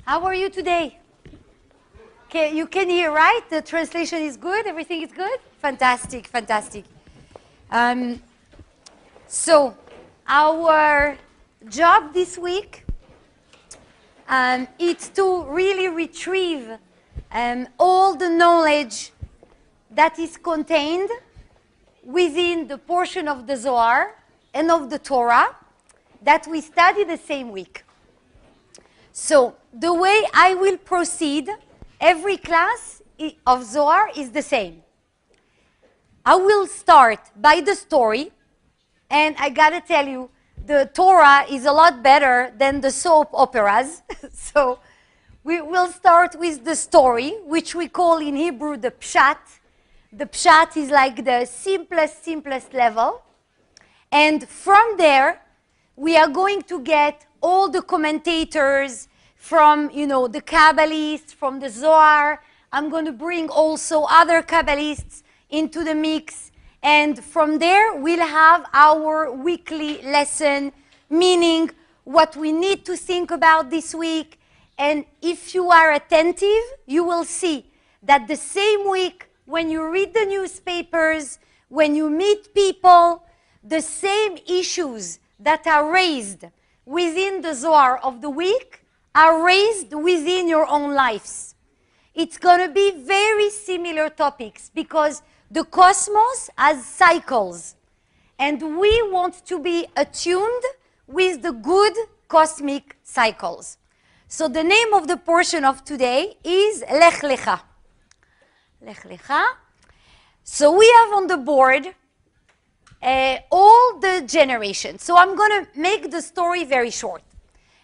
How are you today? Okay, you can hear, right? The translation is good? Everything is good? Fantastic, fantastic. So, our job this week is to really retrieve all the knowledge that is contained within the portion of the Zohar and of the Torah that we study the same week. So, the way I will proceed, every class of Zohar is the same. I will start by the story, and I gotta tell you, the Torah is a lot better than the soap operas. So, we will start with the story, which we call in Hebrew the pshat. The pshat is like the simplest level. And from there, we are going to get all the commentators from, the Kabbalists, from the Zohar. I'm going to bring also other Kabbalists into the mix. And from there, we'll have our weekly lesson, meaning what we need to think about this week. And if you are attentive, you will see that the same week, when you read the newspapers, when you meet people, the same issues that are raised within the Zohar of the week are raised within your own lives. It's going to be very similar topics because the cosmos has cycles, and we want to be attuned with the good cosmic cycles. So the name of the portion of today is Lech Lecha. Lech Lecha. So we have on the board all the generations. So I'm going to make the story very short.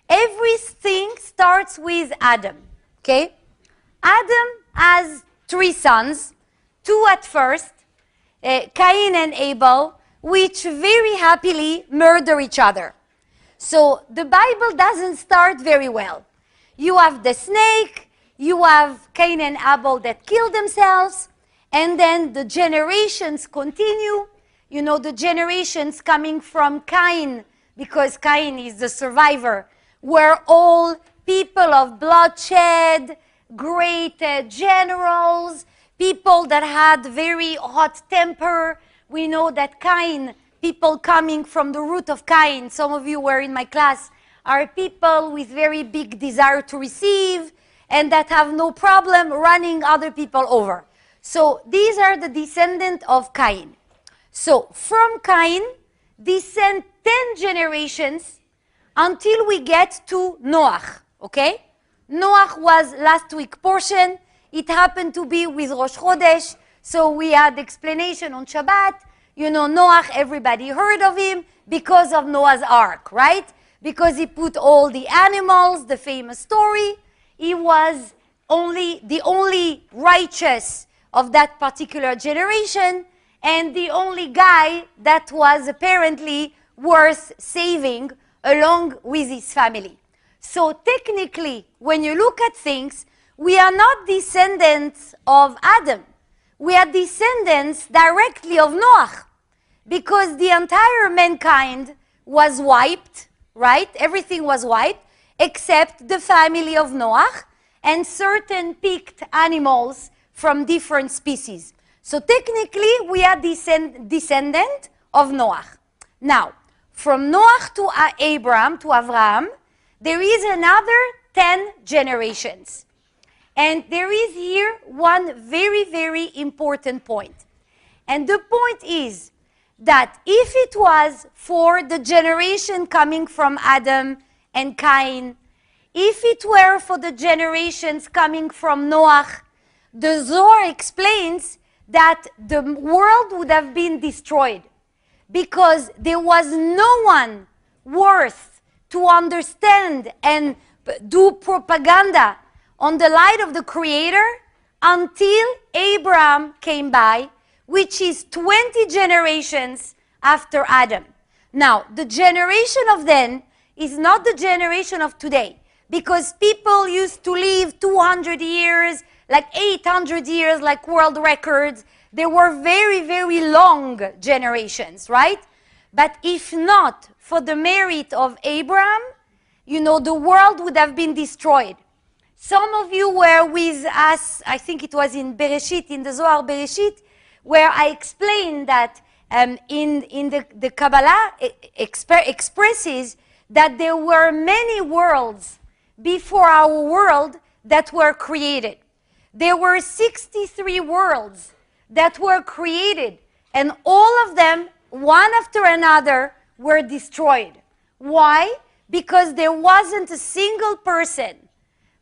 Everything starts with Adam, okay? Adam has 3 sons, 2 at first, Cain and Abel, which very happily murder each other. So the Bible doesn't start very well. You have the snake, you have Cain and Abel that kill themselves, and then the generations continue. The generations coming from Cain, because Cain is the survivor, were all people of bloodshed, great generals, people that had very hot temper. We know that Cain, people coming from the root of Cain, some of you were in my class, are people with very big desire to receive and that have no problem running other people over. So these are the descendants of Cain. So from Cain descend 10 generations until we get to Noach, okay? Noach was last week portion. It happened to be with Rosh Chodesh, so we had explanation on Shabbat. Noach, everybody heard of him because of Noah's Ark, right? Because he put all the animals, the famous story. He was the only righteous of that particular generation, and the only guy that was apparently worth saving along with his family. So technically, when you look at things, we are not descendants of Adam. We are descendants directly of Noach, because the entire mankind was wiped, right? Everything was wiped, except the family of Noach and certain picked animals from different species. So technically, we are descendant of Noach. Now, from Noach to Abraham, to Avraham, there is another 10 generations. And there is here one very, very important point. And the point is that if it was for the generation coming from Adam and Cain, if it were for the generations coming from Noach, the Zohar explains that the world would have been destroyed because there was no one worth to understand and do propaganda on the light of the Creator until Abraham came by, which is 20 generations after Adam. Now, the generation of then is not the generation of today, because people used to live 200 years, like 800 years, like world records. There were very, very long generations, right? But if not for the merit of Abraham, the world would have been destroyed. Some of you were with us, I think it was in Bereshit, in the Zohar Bereshit, where I explained that in the Kabbalah expresses that there were many worlds before our world that were created. There were 63 worlds that were created, and all of them, one after another, were destroyed. Why? Because there wasn't a single person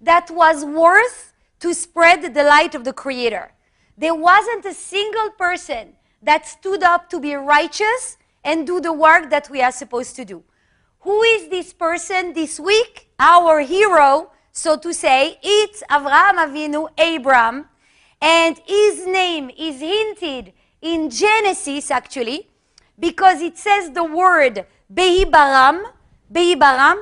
that was worth to spread the light of the Creator. There wasn't a single person that stood up to be righteous and do the work that we are supposed to do. Who is this person this week? Our hero, so to say. It's Avraham Avinu, Abraham, and his name is hinted in Genesis, actually, because it says the word Behibaram,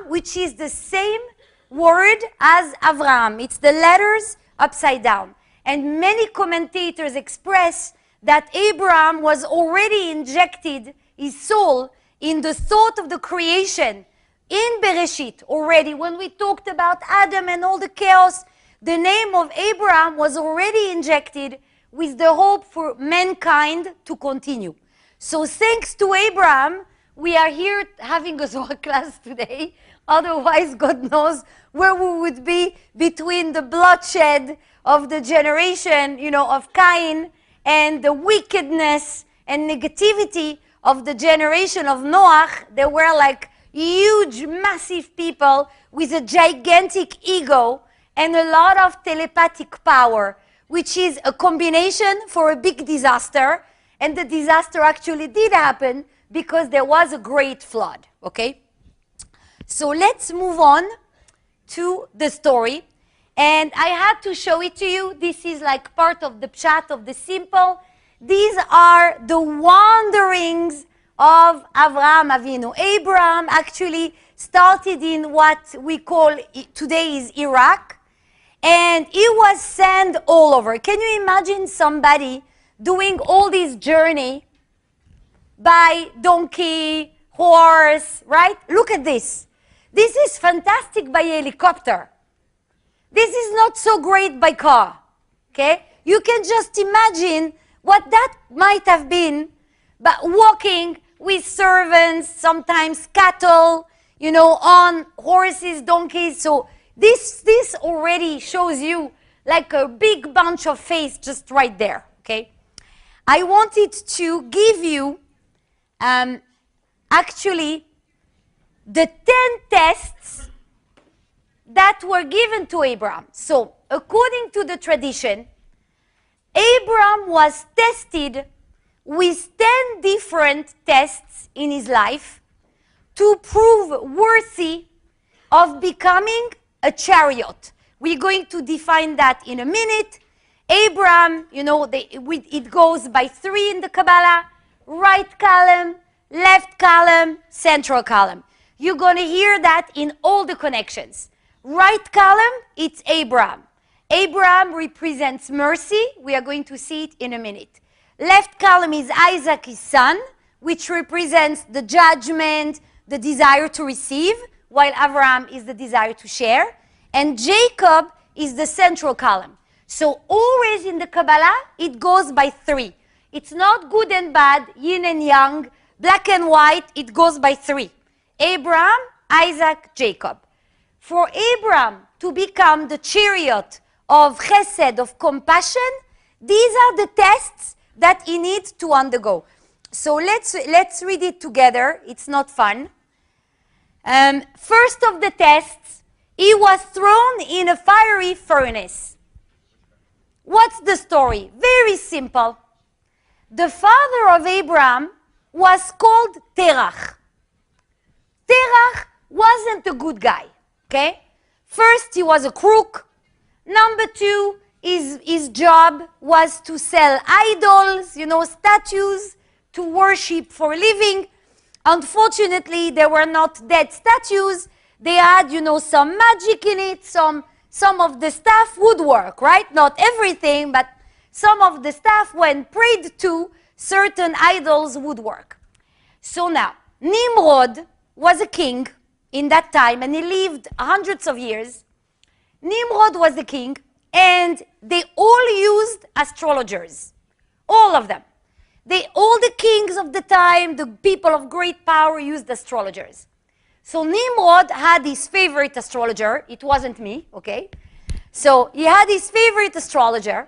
which is the same word as Avraham. It's the letters upside down. And many commentators express that Abraham was already injected his soul in the thought of the creation in Bereshit already. When we talked about Adam and all the chaos, the name of Abraham was already injected with the hope for mankind to continue. So thanks to Abraham, we are here having a Zohar class today. Otherwise, God knows where we would be between the bloodshed of the generation, of Cain, and the wickedness and negativity of the generation of Noach. They were like huge, massive people with a gigantic ego and a lot of telepathic power, which is a combination for a big disaster. And the disaster actually did happen because there was a great flood, okay? So let's move on to the story. And I had to show it to you. This is like part of the pshat of the simple. These are the wanderings of Avraham Avinu. Abraham actually started in what we call today is Iraq. And he was sent all over. Can you imagine somebody doing all this journey by donkey, horse, right? Look at this. This is fantastic by helicopter. This is not so great by car, okay? You can just imagine what that might have been, but walking with servants, sometimes cattle, on horses, donkeys. So this already shows you like a big bunch of faith just right there, okay? I wanted to give you actually the 10 tests that were given to Abraham. So, according to the tradition, Abraham was tested with 10 different tests in his life to prove worthy of becoming a chariot. We're going to define that in a minute. Abraham, it goes by 3 in the Kabbalah: right column, left column, central column. You're going to hear that in all the connections. Right column, it's Abraham. Abraham represents mercy. We are going to see it in a minute. Left column is Isaac, his son, which represents the judgment, the desire to receive, while Abraham is the desire to share. And Jacob is the central column. So always in the Kabbalah, it goes by 3. It's not good and bad, yin and yang, black and white. It goes by 3. Abraham, Isaac, Jacob. For Abraham to become the chariot of chesed, of compassion, these are the tests that he needs to undergo. So let's read it together. It's not fun. First of the tests, he was thrown in a fiery furnace. What's the story? Very simple. The father of Abraham was called Terach. Terach wasn't a good guy, okay? First, he was a crook. Number 2, his job was to sell idols, statues to worship for a living. Unfortunately, they were not dead statues. They had, some magic in it. Some of the stuff would work, right? Not everything, but some of the stuff, when prayed to, certain idols would work. So now, Nimrod was a king in that time, and he lived hundreds of years. Nimrod was the king, and they all used astrologers. All of them. All the kings of the time, the people of great power, used astrologers. So Nimrod had his favorite astrologer. It wasn't me, okay? So he had his favorite astrologer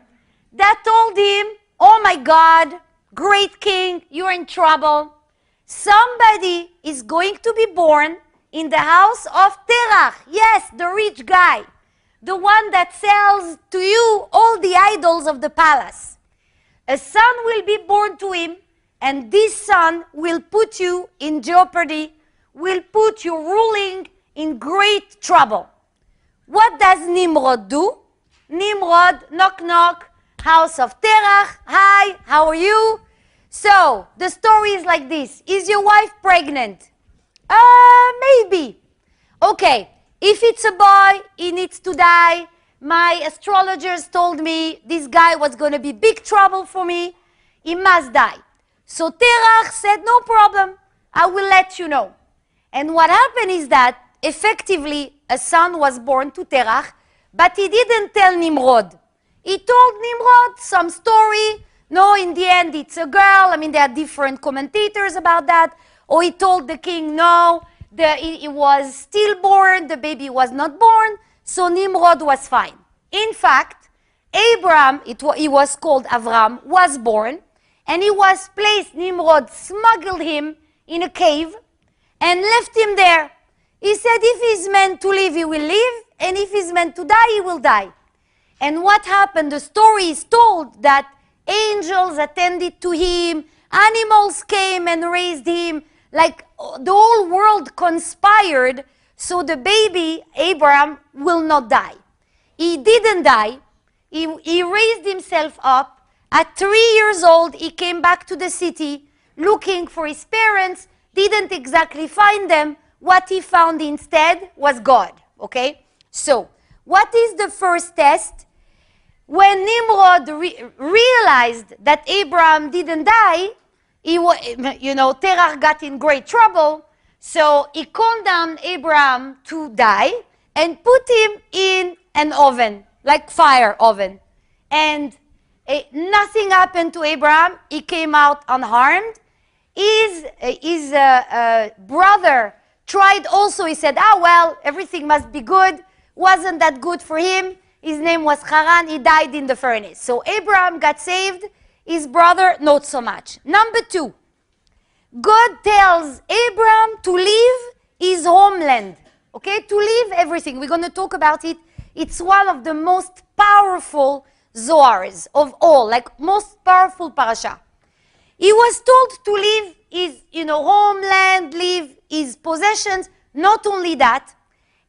that told him, oh my God, great king, you're in trouble. Somebody is going to be born in the house of Terach. Yes, the rich guy. The one that sells to you all the idols of the palace. A son will be born to him, and this son will put you in jeopardy, will put your ruling in great trouble. What does Nimrod do? Nimrod, knock knock, house of Terach, hi, how are you? So, the story is like this. Is your wife pregnant? Maybe. Okay, if it's a boy, he needs to die. My astrologers told me this guy was going to be big trouble for me. He must die. So Terach said, no problem, I will let you know. And what happened is that effectively a son was born to Terach, but he didn't tell Nimrod. He told Nimrod some story. No, in the end it's a girl. I mean, there are different commentators about that. Or he told the king, no, he was stillborn, the baby was not born, so Nimrod was fine. In fact, Abraham, he was called Avram, was born, and he was placed, Nimrod smuggled him in a cave and left him there. He said if he's meant to live, he will live, and if he's meant to die, he will die. And what happened? The story is told that angels attended to him, animals came and raised him, like the whole world conspired so the baby, Abraham, will not die. He didn't die. He raised himself up. At 3 years old, he came back to the city looking for his parents, didn't exactly find them. What he found instead was God, okay? So, what is the first test? When Nimrod realized that Abraham didn't die, Terach got in great trouble, so he condemned Abraham to die and put him in an oven, like fire oven. And nothing happened to Abraham. He came out unharmed. His brother tried also. He said, well, everything must be good. Wasn't that good for him? His name was Haran. He died in the furnace. So Abraham got saved. His brother, not so much. Number 2, God tells Abraham to leave his homeland, okay? To leave everything. We're going to talk about it. It's one of the most powerful Zohars of all, like most powerful parasha. He was told to leave his, homeland, leave his possessions. Not only that,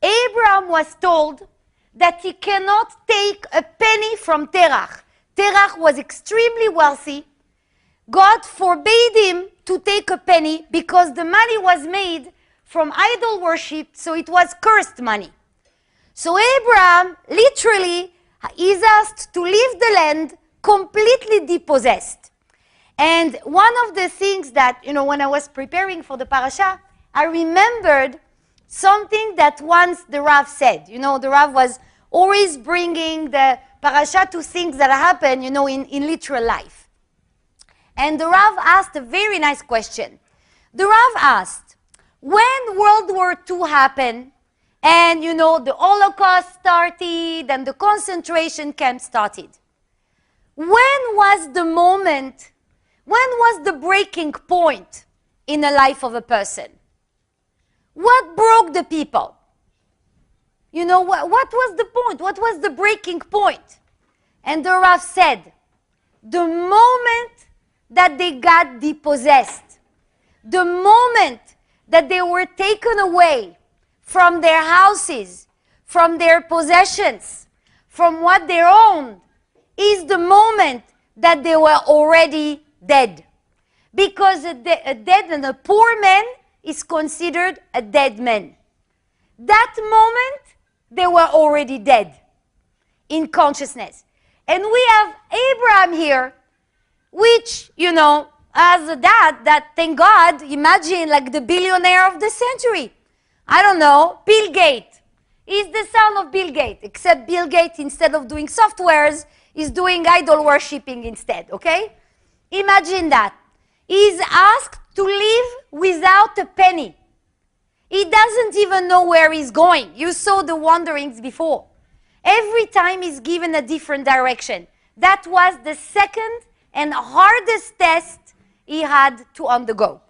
Abraham was told that he cannot take a penny from Terach. Terach was extremely wealthy. God forbade him to take a penny because the money was made from idol worship, so it was cursed money. So Abraham literally is asked to leave the land completely dispossessed. And one of the things that, when I was preparing for the parasha, I remembered something that once the Rav said. The Rav was always bringing the parasha to things that happen, in literal life. And the Rav asked a very nice question. The Rav asked, when World War II happened, and, the Holocaust started, and the concentration camp started, when was the moment, when was the breaking point in the life of a person? What broke the people? What was the point? What was the breaking point? And the Rav said, the moment that they got dispossessed, the moment that they were taken away from their houses, from their possessions, from what they owned, is the moment that they were already dead. Because a dead and a poor man is considered a dead man. That moment, they were already dead in consciousness. And we have Abraham here, which, as a dad, that, thank God, imagine like the billionaire of the century. I don't know, Bill Gates. is the son of Bill Gates, except Bill Gates, instead of doing softwares, is doing idol worshipping instead, okay? Imagine that. He's asked to live without a penny. He doesn't even know where he's going. You saw the wanderings before. Every time he's given a different direction. That was the second and hardest test he had to undergo.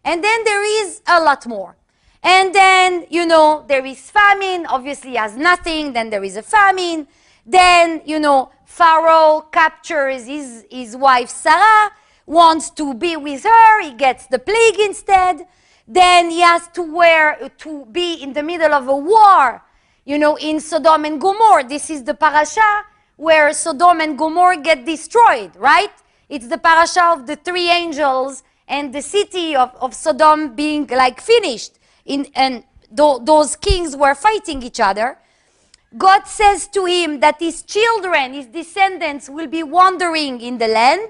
And then there is a lot more. And then, you know, there is famine. Obviously, he has nothing. Then there is a famine. Then, you know, Pharaoh captures his wife Sarah, wants to be with her. He gets the plague instead. Then he has to be in the middle of a war, you know, in Sodom and Gomorrah. This is the parasha where Sodom and Gomorrah get destroyed, right? It's the parasha of the three angels and the city of Sodom being like finished. And those kings were fighting each other. God says to him that his children, his descendants, will be wandering in the land.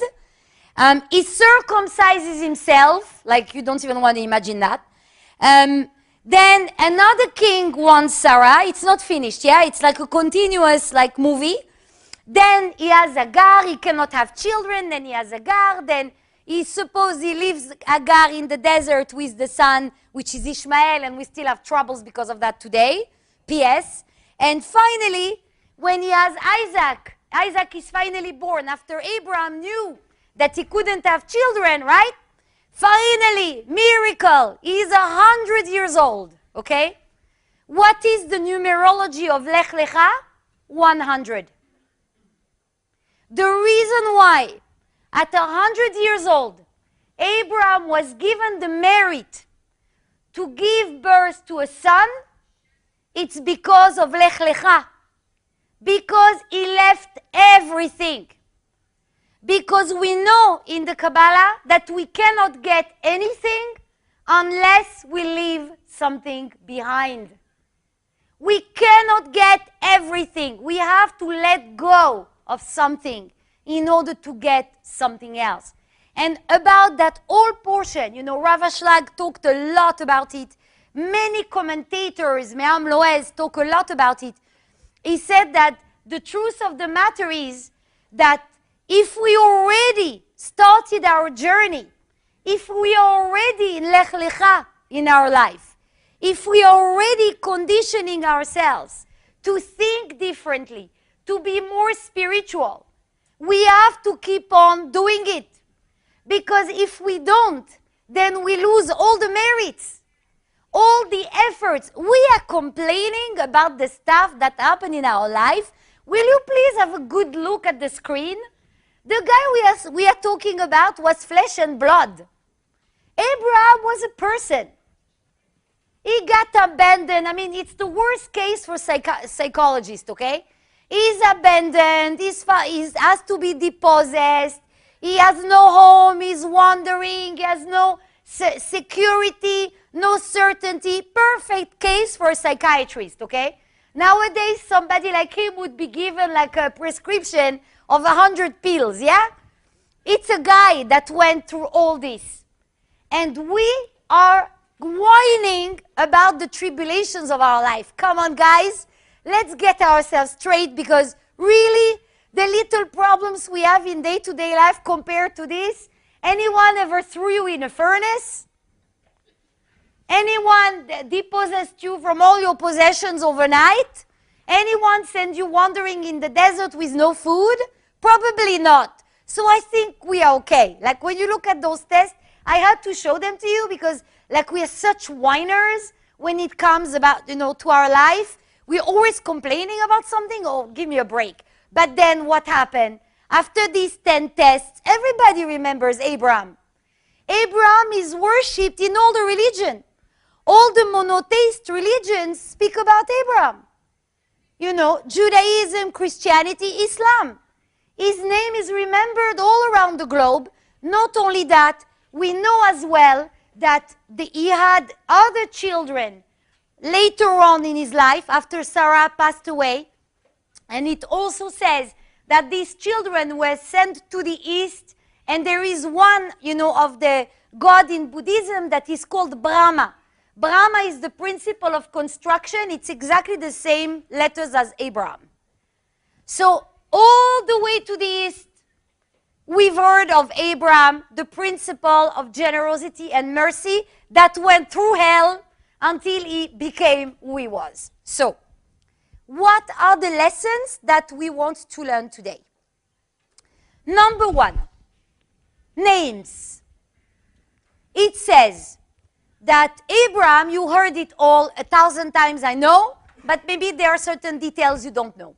He circumcises himself, like you don't even want to imagine that. Then another king wants Sarah. It's not finished, yeah? It's like a continuous like movie. Then he has Hagar. He cannot have children. Then he has Hagar. Then he leaves Hagar in the desert with the son, which is Ishmael, and we still have troubles because of that today. P.S. And finally, when he has Isaac, Isaac is finally born after Abraham knew that he couldn't have children, right? Finally, miracle, he is 100 years old, okay? What is the numerology of Lech Lecha? 100. The reason why, at 100 years old, Abraham was given the merit to give birth to a son, it's because of Lech Lecha. Because he left everything. Because we know in the Kabbalah that we cannot get anything unless we leave something behind. We cannot get everything. We have to let go of something in order to get something else. And about that whole portion, you know, Rav Ashlag talked a lot about it. Many commentators, Me'am Loez, talk a lot about it. He said that the truth of the matter is that if we already started our journey, if we are already in Lech Lecha in our life, if we are already conditioning ourselves to think differently, to be more spiritual, we have to keep on doing it. Because if we don't, then we lose all the merits, all the efforts. We are complaining about the stuff that happened in our life. Will you please have a good look at the screen? The guy we are talking about was flesh and blood. Abraham was a person. He got abandoned. I mean, it's the worst case for psychologists, okay? He's abandoned. He has to be depossessed. He has no home. He's wandering. He has no security, no certainty. Perfect case for a psychiatrist, okay? Nowadays, somebody like him would be given like a prescription of 100 pills, yeah? It's a guy that went through all this. And we are whining about the tribulations of our life. Come on, guys. Let's get ourselves straight, because really, the little problems we have in day-to-day life compared to this, anyone ever threw you in a furnace? Anyone depossessed you from all your possessions overnight? Anyone send you wandering in the desert with no food? Probably not. So I think we are okay. Like when you look at those tests, I had to show them to you because like we are such whiners when it comes about, you know, to our life. We're always complaining about something. Oh, give me a break. But then what happened? After these 10 tests, everybody remembers Abraham. Abraham is worshipped in all the religion. All the monotheist religions speak about Abraham. You know, Judaism, Christianity, Islam. His name is remembered all around the globe. Not only that, we know as well that he had other children later on in his life after Sarah passed away. And it also says that these children were sent to the east. And there is one, you know, of the god in Buddhism that is called Brahma. Brahma is the principle of construction. It's exactly the same letters as Abraham. So all the way to the east, we've heard of Abraham, the principle of generosity and mercy that went through hell until he became who he was. So, what are the lessons that we want to learn today? Number one, names. It says that Abraham, you heard it all 1,000 times, I know, but maybe there are certain details you don't know.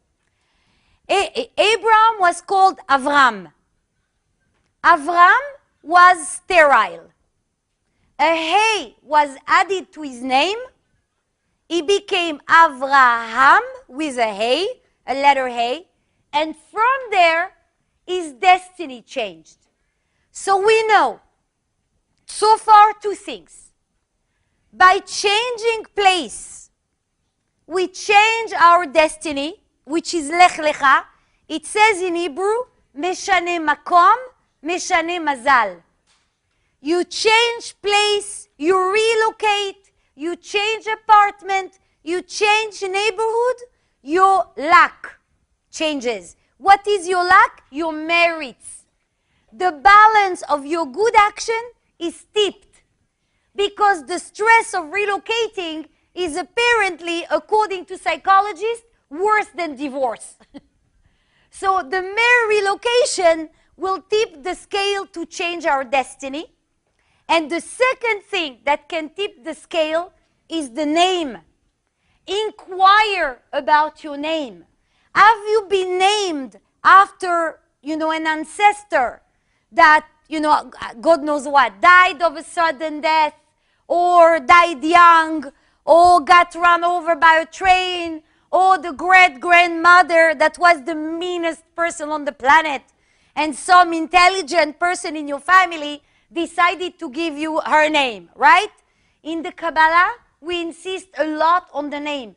Abraham was called Avram. Avram was sterile. A hey was added to his name. He became Avraham with a hey, a letter hey, and from there, his destiny changed. So we know, so far, two things. By changing place, we change our destiny, which is Lech Lecha. It says in Hebrew, Meshane Makom, Meshane Mazal. You change place, you relocate, you change apartment, you change neighborhood, your luck changes. What is your luck? Your merits. The balance of your good action is tipped because the stress of relocating is apparently, according to psychologists, worse than divorce. So the mere relocation will tip the scale to change our destiny. And the second thing that can tip the scale is the name. Inquire about your name. Have you been named after, an ancestor that, God knows what, died of a sudden death, or died young, or got run over by a train, or the great-grandmother that was the meanest person on the planet, and some intelligent person in your family decided to give you her name, right? In the Kabbalah, we insist a lot on the name.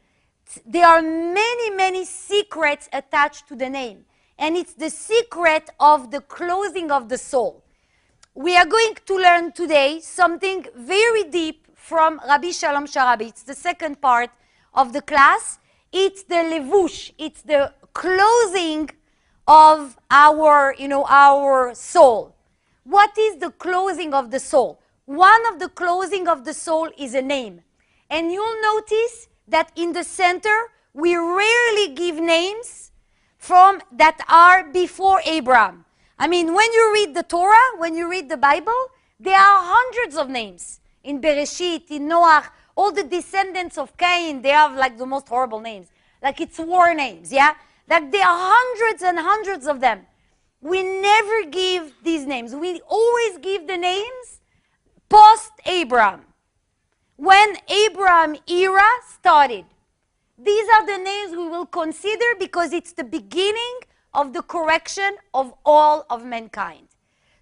There are many, many secrets attached to the name. And it's the secret of the clothing of the soul. We are going to learn today something very deep from Rabbi Shalom Sharabi. It's the second part of the class. It's the levush. It's the clothing of our, our soul. What is the clothing of the soul? One of the clothing of the soul is a name. And you'll notice that in the center, we rarely give names that are before Abraham. I mean, when you read the Torah, when you read the Bible, there are hundreds of names. In Bereshit, in Noach, all the descendants of Cain, they have like the most horrible names. Like it's war names, yeah? Like there are hundreds and hundreds of them. We never give these names. We always give the names post-Abraham. When Abraham era started. These are the names we will consider because it's the beginning of the correction of all of mankind.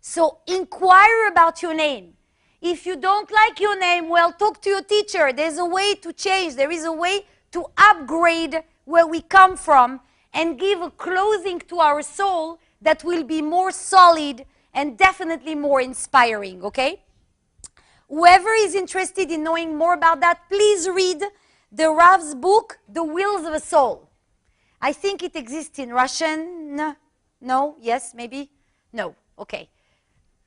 So inquire about your name. If you don't like your name, well, talk to your teacher. There's a way to change. There is a way to upgrade where we come from and give a clothing to our soul that will be more solid and definitely more inspiring, okay? Whoever is interested in knowing more about that, please read the Rav's book, The Wheels of a Soul. I think it exists in Russian. No? Yes? Maybe? No. Okay.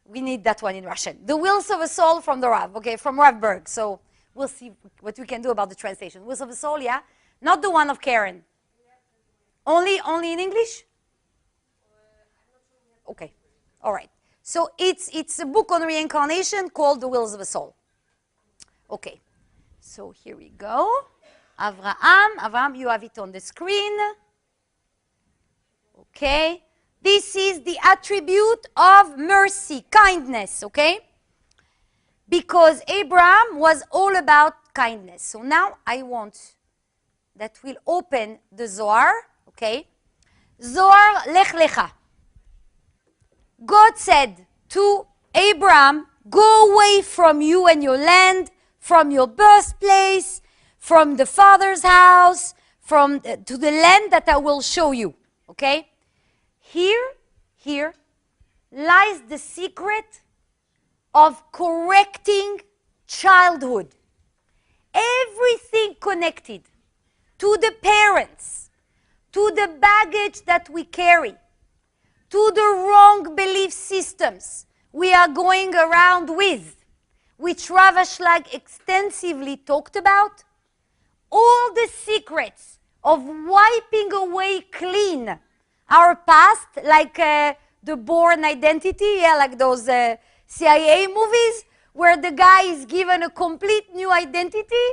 We need that one in Russian. The Wheels of a Soul from the Rav. Okay, from Rav Berg. So we'll see what we can do about the translation. Wheels of a Soul, yeah? Not the one of Karen. Only in English? Okay. All right. So it's a book on reincarnation called The Wheels of a Soul. Okay. So here we go. Avraham, you have it on the screen. Okay. This is the attribute of mercy, kindness, okay? Because Abraham was all about kindness. So now I want that we'll open the Zohar, okay? Zohar Lech Lecha. God said to Abraham, go away from you and your land, from your birthplace, from the father's house, to the land that I will show you, okay? Here lies the secret of correcting childhood. connected to the parents, to the baggage that we carry, to the wrong belief systems we are going around with, which Rav Ashlag extensively talked about, all the secrets of wiping away clean our past, like the Born Identity, like those CIA movies, where the guy is given a complete new identity.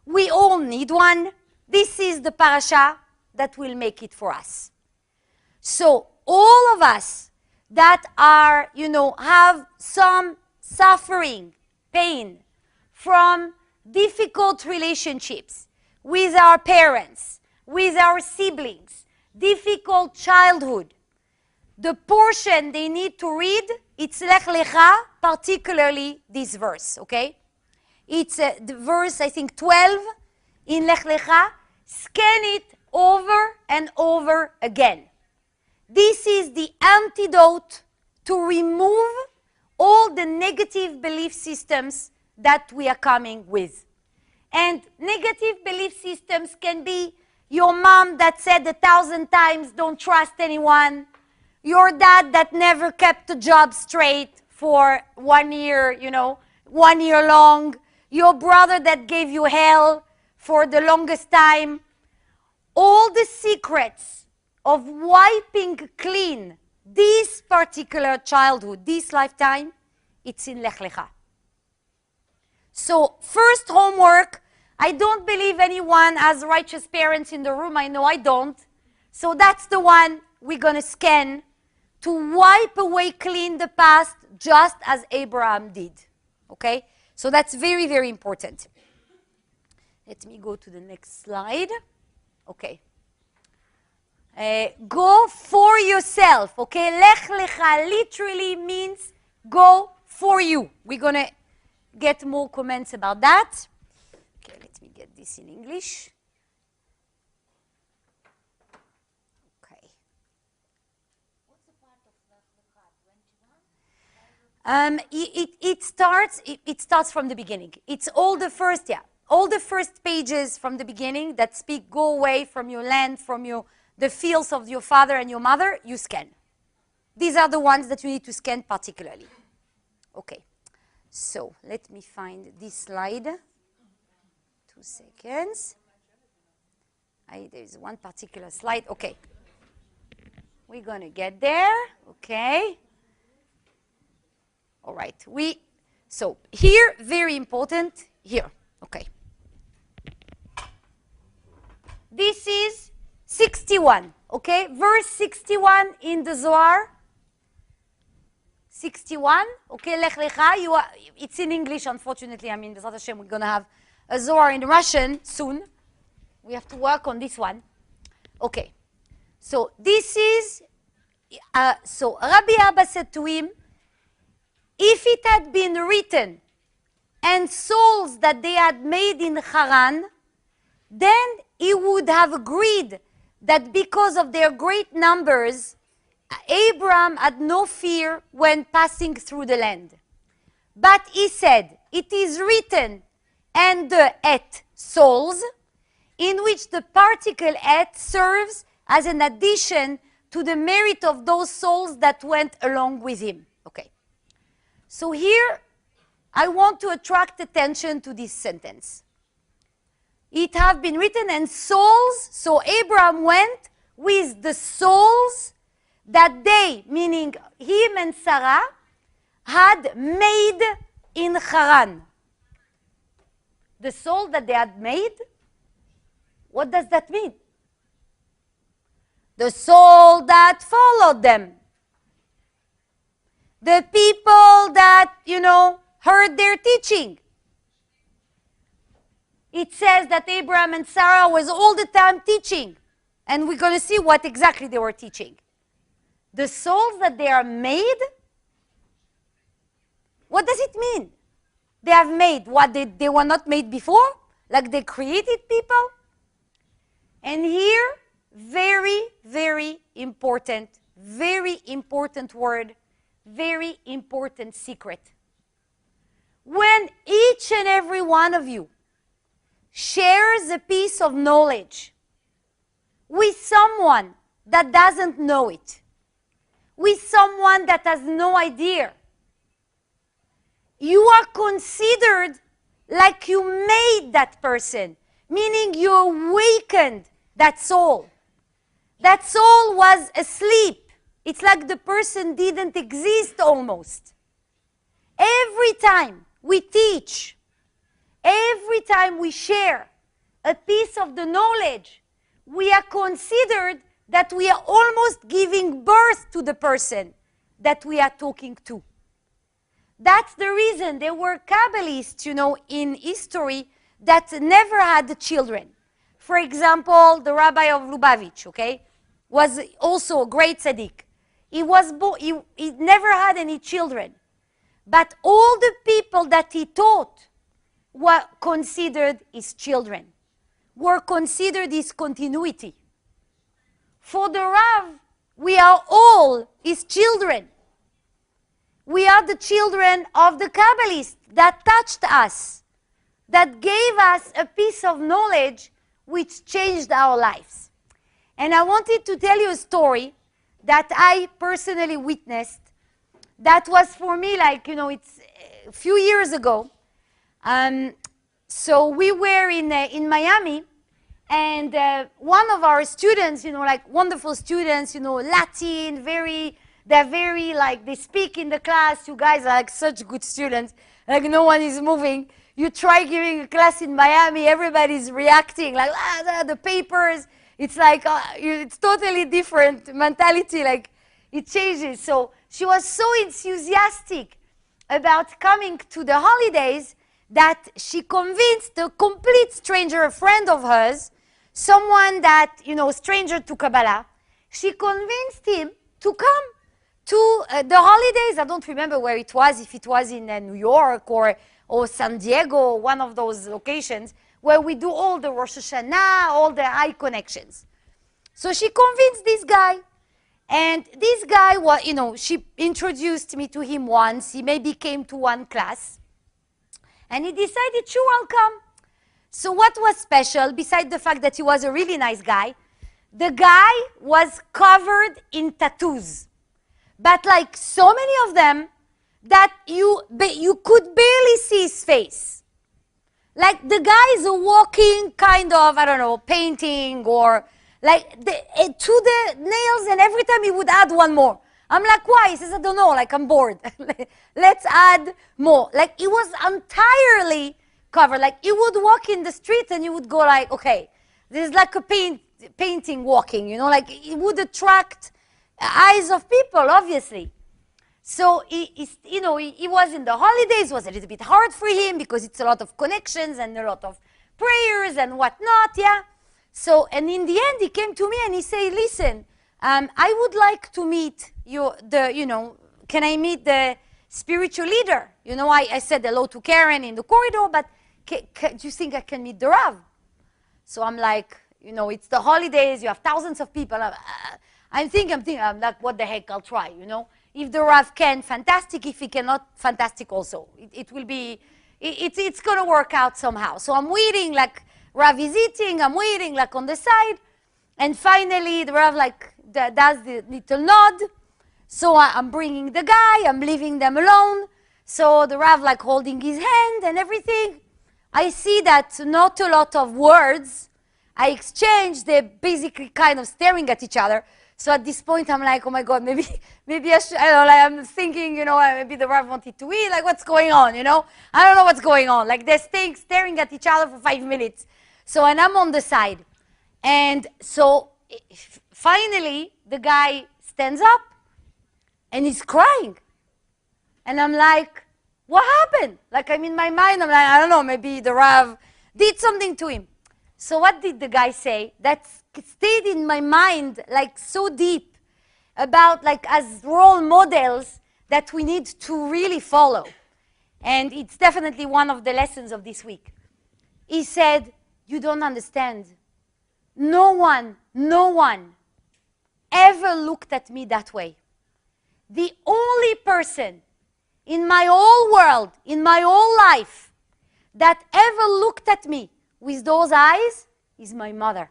We all need one. This is the parasha that will make it for us. So all of us that are, have some suffering, pain from difficult relationships with our parents, with our siblings, difficult childhood, the portion they need to read, it's Lech Lecha, particularly this verse, okay? It's the verse, I think, 12 in Lech Lecha. Scan it over and over again. This is the antidote to remove all the negative belief systems that we are coming with. And negative belief systems can be your mom that said 1,000 times, don't trust anyone. Your dad that never kept the job straight for 1 year, 1 year long. Your brother that gave you hell for the longest time. All the secrets of wiping clean this particular childhood, this lifetime, it's in Lech Lecha. So first homework, I don't believe anyone has righteous parents in the room. I know I don't. So that's the one we're going to scan to wipe away clean the past, just as Abraham did. Okay? So that's very, very important. Let me go to the next slide. Okay. Go for yourself. Okay? Lech Lecha literally means go for you. We're going to get more comments about that. Okay, let me get this in English. Okay. What's the part of Lech Lecha? 21? It starts from the beginning. It's all the first pages from the beginning that speak, go away from your land, from the fields of your father and your mother, you scan. These are the ones that you need to scan particularly. Okay. So let me find this slide. 2 seconds. There's one particular slide. Okay. We're going to get there. Okay. All right. So here, very important, here. Okay. This is 61. Okay. Verse 61 in the Zohar. 61, okay, Lech Lecha, it's in English, unfortunately. I mean, B'ezrat Hashem, we're going to have a Zohar in Russian soon. We have to work on this one. Okay, so this is, so Rabbi Abba said to him, if it had been written, and souls that they had made in Haran, then he would have agreed that because of their great numbers, Abraham had no fear when passing through the land. But he said, it is written, and the et, souls, in which the particle et serves as an addition to the merit of those souls that went along with him. Okay. So here, I want to attract attention to this sentence. It have been written, and souls, so Abraham went with the souls that they, meaning him and Sarah, had made in Haran. The soul that they had made, what does that mean? The soul that followed them. The people that, heard their teaching. It says that Abraham and Sarah was all the time teaching. And we're going to see what exactly they were teaching. The souls that they are made, what does it mean? They have made what they were not made before? Like they created people? And here, very, very important word, very important secret. When each and every one of you shares shares a piece of knowledge with someone that doesn't know it, with someone that has no idea, you are considered like you made that person, meaning you awakened that soul. That soul was asleep. It's like the person didn't exist almost. Every time we teach, every time we share a piece of the knowledge, we are considered that we are almost giving birth to the person that we are talking to. That's the reason there were Kabbalists, in history that never had children. For example, the Rabbi of Lubavitch, was also a great tzaddik. He never had any children. But all the people that he taught were considered his children, were considered his continuity. For the Rav, we are all his children. We are the children of the Kabbalists that touched us, that gave us a piece of knowledge which changed our lives. And I wanted to tell you a story that I personally witnessed that was for me it's a few years ago. So we were in Miami, and one of our students, wonderful students, Latin, they're very, they speak in the class. You guys are such good students. No one is moving. You try giving a class in Miami, everybody's reacting, the papers. It's it's totally different mentality, it changes. So she was so enthusiastic about coming to the holidays that she convinced a complete stranger, a friend of hers, someone that, stranger to Kabbalah, she convinced him to come to the holidays. I don't remember where it was, if it was in New York or San Diego, one of those locations where we do all the Rosh Hashanah, all the high connections. So she convinced this guy. And this guy, she introduced me to him once. He maybe came to one class. And he decided, sure, I'll come. So what was special, besides the fact that he was a really nice guy, the guy was covered in tattoos. But so many of them that you could barely see his face. The guy is a walking kind of, painting or to the nails, and every time he would add one more. I'm like, why? He says, I don't know, I'm bored. Let's add more. He was entirely covered. He would walk in the street and you would go okay, this is a painting walking, it would attract eyes of people, obviously. So he was in the holidays. It was a little bit hard for him because it's a lot of connections and a lot of prayers and whatnot, yeah. So, and in the end, he came to me and he said, listen, I would like to meet can I meet the spiritual leader? I said hello to Karen in the corridor, but do you think I can meet the Rav? So I'm it's the holidays, you have thousands of people. I'm thinking, what the heck, I'll try, If the Rav can, fantastic. If he cannot, fantastic also. It will be, it's going to work out somehow. So I'm waiting, Rav is eating, I'm waiting, on the side. And finally, the Rav, does the little nod. So I'm bringing the guy, I'm leaving them alone. So the Rav, holding his hand and everything. I see that not a lot of words I exchanged. They're basically kind of staring at each other. So at this point, I'm oh my God, maybe I should, I'm thinking, maybe the Rav wanted to eat, what's going on, I don't know what's going on. They're staring at each other for 5 minutes. So, and I'm on the side. And so, finally, the guy stands up, and he's crying. And I'm what happened? I'm in my mind, I'm I don't know, maybe the Rav did something to him. So what did the guy say? That stayed in my mind so deep about as role models that we need to really follow. And it's definitely one of the lessons of this week. He said, you don't understand. No one ever looked at me that way. The only person in my whole world, in my whole life, that ever looked at me with those eyes is my mother.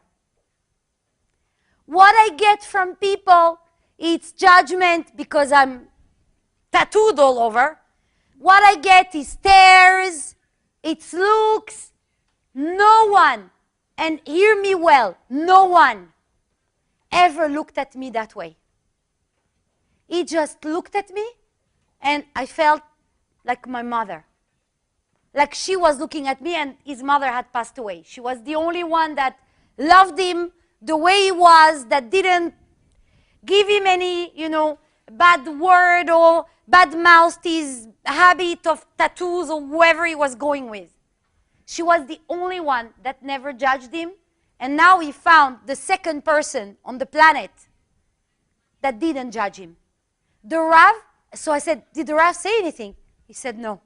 What I get from people, it's judgment because I'm tattooed all over. What I get is stares, it's looks. No one, and hear me well, no one ever looked at me that way. He just looked at me, and I felt like my mother. Like she was looking at me, and his mother had passed away. She was the only one that loved him the way he was, that didn't give him any, bad word or bad mouthed his habit of tattoos or whoever he was going with. She was the only one that never judged him, and now he found the second person on the planet that didn't judge him. The Rav, so I said, did the Rav say anything? He said no.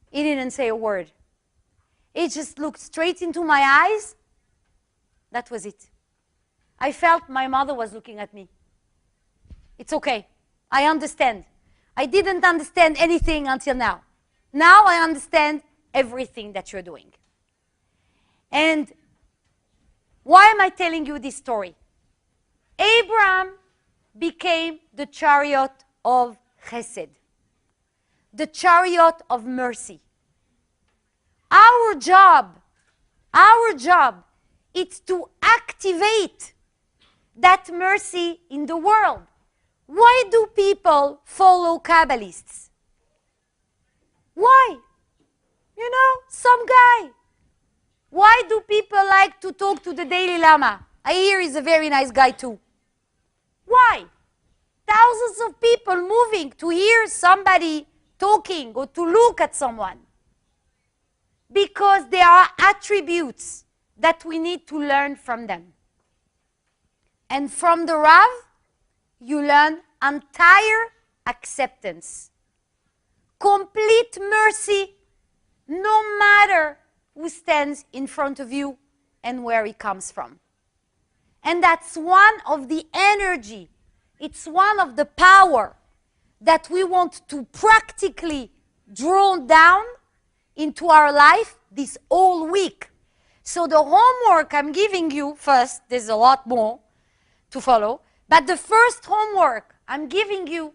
He didn't say a word. He just looked straight into my eyes. That was it. I felt my mother was looking at me. It's okay. I understand. I didn't understand anything until now. Now I understand everything that you're doing. And why am I telling you this story? Abraham became the chariot of Chesed, the chariot of mercy. Our job is to activate that mercy in the world. Why do people follow Kabbalists? Why? Some guy. Why do people like to talk to the Dalai Lama? I hear he's a very nice guy too. Why? Thousands of people moving to hear somebody talking or to look at someone. Because there are attributes that we need to learn from them. And from the Rav, you learn entire acceptance. Complete mercy, no matter who stands in front of you and where he comes from. And that's one of the energy, it's one of the power that we want to practically draw down into our life this whole week. So the homework I'm giving you, first, there's a lot more to follow, but the first homework I'm giving you,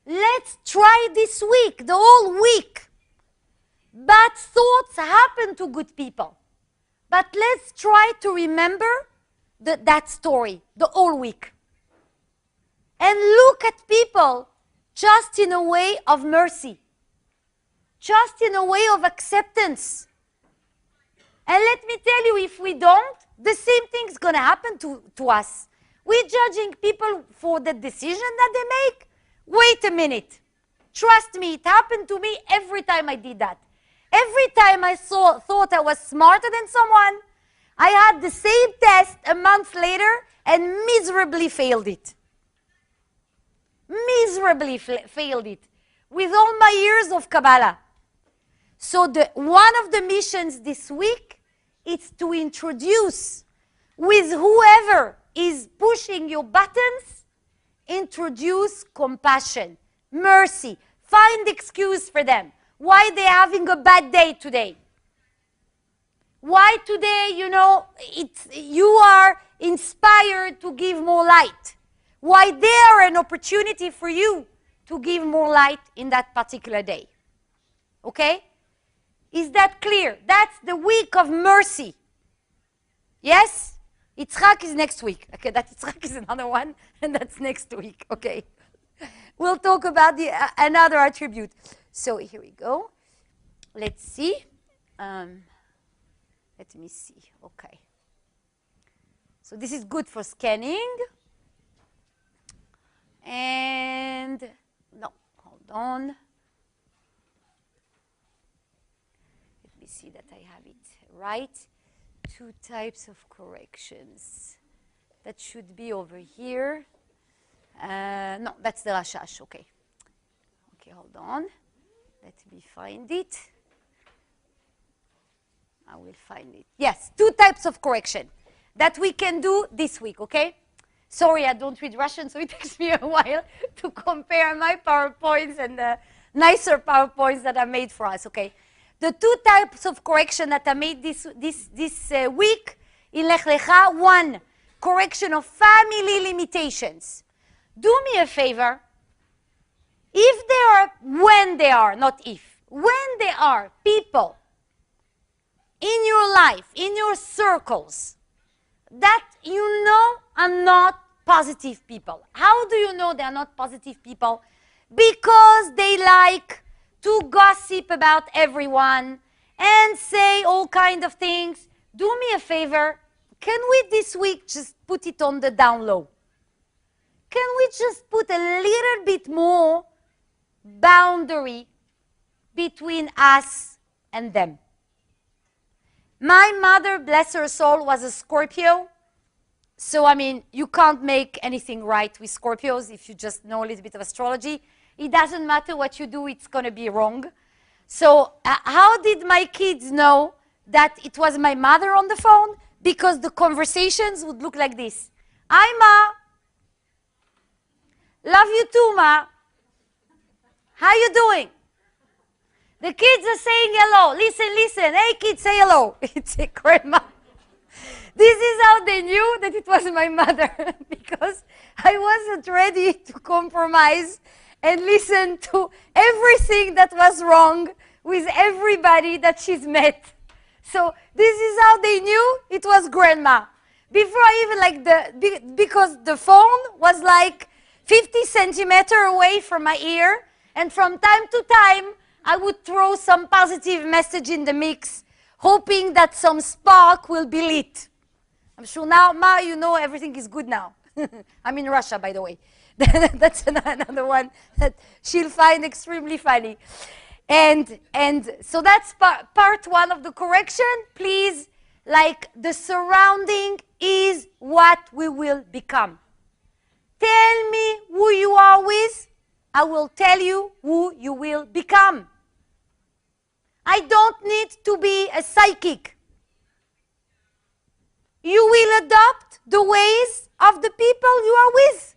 let's try this week, the whole week. Bad thoughts happen to good people. But let's try to remember that story the whole week. And look at people just in a way of mercy. Just in a way of acceptance. And let me tell you, if we don't, the same thing's going to happen to us. We're judging people for the decision that they make. Wait a minute. Trust me, it happened to me every time I did that. Every time I thought I was smarter than someone, I had the same test a month later and miserably failed it. Miserably failed it. With all my years of Kabbalah. So one of the missions this week is to introduce, with whoever is pushing your buttons, introduce compassion, mercy. Find excuse for them. Why they're having a bad day today. Why today, you are inspired to give more light. Why they are an opportunity for you to give more light in that particular day. Okay? Is that clear? That's the week of mercy. Yes? Yitzchak is next week. Okay, that Yitzchak is another one, and that's next week. Okay. We'll talk about another attribute. So here we go. Let's see. Let me see. Okay. So this is good for scanning. And no, hold on. Let me see that I have it right. 2 types of corrections. That should be over here. No, that's the Rashash. Okay. Okay, hold on. Let me find it. I will find it. Yes, 2 types of correction that we can do this week, okay? Sorry, I don't read Russian, so it takes me a while to compare my PowerPoints and the nicer PowerPoints that are made for us, okay? the two types of correction that I made this week in Lech Lecha. One, correction of family limitations. Do me a favor. If there are, when there are, not if, when there are people in your life, in your circles, that you know are not positive people. How do you know they are not positive people? Because they like to gossip about everyone and say all kind of things. Do me a favor. Can we this week just put it on the down low? Can we just put a little bit more boundary between us and them? My mother, bless her soul, was a Scorpio. So, I mean, you can't make anything right with Scorpios if you just know a little bit of astrology. It doesn't matter what you do, it's going to be wrong. So, how did my kids know that it was my mother on the phone? Because the conversations would look like this. Hi, Ma. Love you too, Ma. How you doing? The kids are saying hello. Listen, listen. Hey, kids, say hello. It's a grandma. This is how they knew that it was my mother, because I wasn't ready to compromise and listen to everything that was wrong with everybody that she's met. So this is how they knew it was grandma. Before I even because the phone was like 50 centimeters away from my ear, and from time to time, I would throw some positive message in the mix, hoping that some spark will be lit. I'm sure now, Ma, you know everything is good now. I'm in Russia, by the way. That's another one that she'll find extremely funny. And so that's part one of the correction. Please, like, the surrounding is what we will become. Tell me who you are with, I will tell you who you will become. I don't need to be a psychic. You will adopt the ways of the people you are with.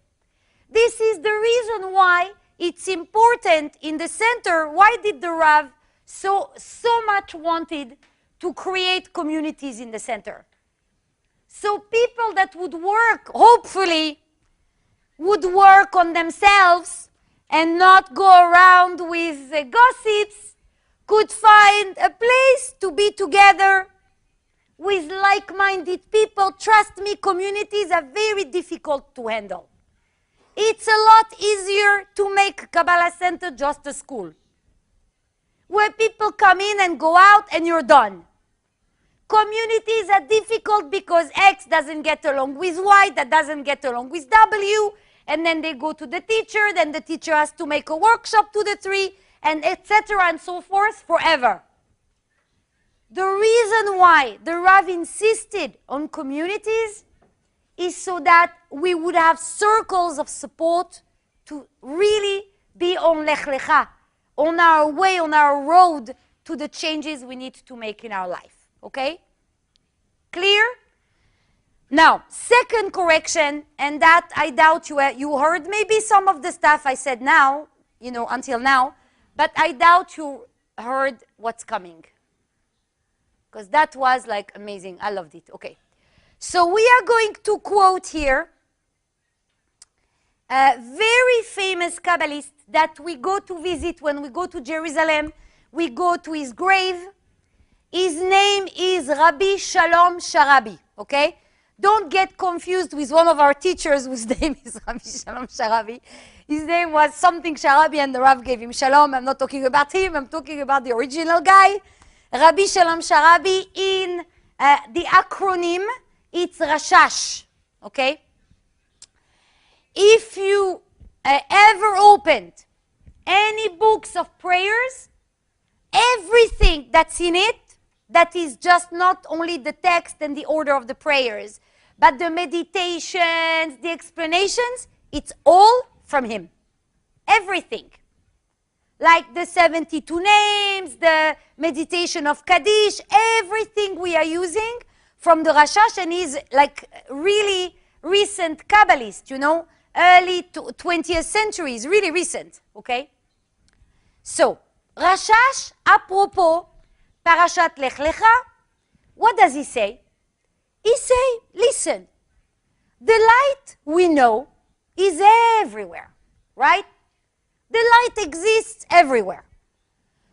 This is the reason why it's important in the center. Why did the Rav so much wanted to create communities in the center? So people that would work, hopefully, would work on themselves and not go around with gossips, could find a place to be together with like-minded people. Trust me, communities are very difficult to handle. It's a lot easier to make Kabbalah Center just a school, where people come in and go out and you're done. Communities are difficult because X doesn't get along with Y, that doesn't get along with W, and then they go to the teacher, then the teacher has to make a workshop to the three, and etc. and so forth forever. The reason why the Rav insisted on communities is so that we would have circles of support to really be on Lech Lecha, on our way, on our road to the changes we need to make in our life. Okay? Clear? Now, second correction, and that I doubt you heard maybe some of the stuff I said now, until now, but I doubt you heard what's coming. Because that was like amazing. I loved it. Okay. So we are going to quote here a very famous Kabbalist that we go to visit when we go to Jerusalem. We go to his grave. His name is Rabbi Shalom Sharabi. Okay? Don't get confused with one of our teachers whose name is Rabbi Shalom Sharabi. His name was something Sharabi and the Rav gave him Shalom. I'm not talking about him. I'm talking about the original guy. Rabbi Shalom Sharabi, in the acronym, it's Rashash. Okay? If you ever opened any books of prayers, everything that's in it, that is just not only the text and the order of the prayers, but the meditations, the explanations, it's all from him. Everything. Like the 72 names, the meditation of Kaddish, everything we are using from the Rashash, and he's like really recent Kabbalist, early 20th century, is really recent, okay? So, Rashash, apropos, Parashat Lech Lecha, what does he say? He say, listen, the light we know is everywhere, right? The light exists everywhere.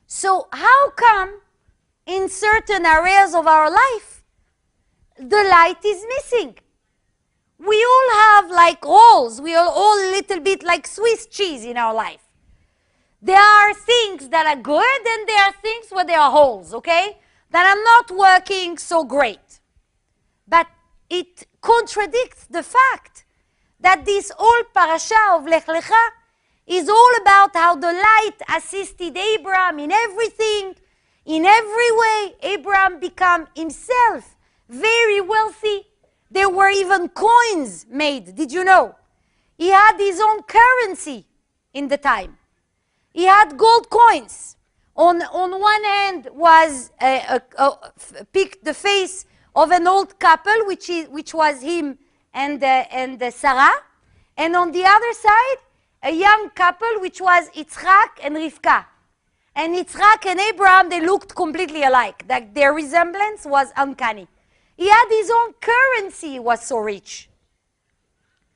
So how come in certain areas of our life, the light is missing? We all have like holes. We are all a little bit like Swiss cheese in our life. There are things that are good and there are things where there are holes, okay? That are not working so great. But it contradicts the fact that this whole parasha of Lech Lecha is all about how the light assisted Abraham in everything, in every way. Abraham became himself very wealthy. There were even coins made, did you know? He had his own currency in the time. He had gold coins. On one hand was picked the face of an old couple, which was him and Sarah. And on the other side, a young couple, which was Yitzhak and Rivka. And Yitzhak and Abraham, they looked completely alike. Like their resemblance was uncanny. He had his own currency, he was so rich.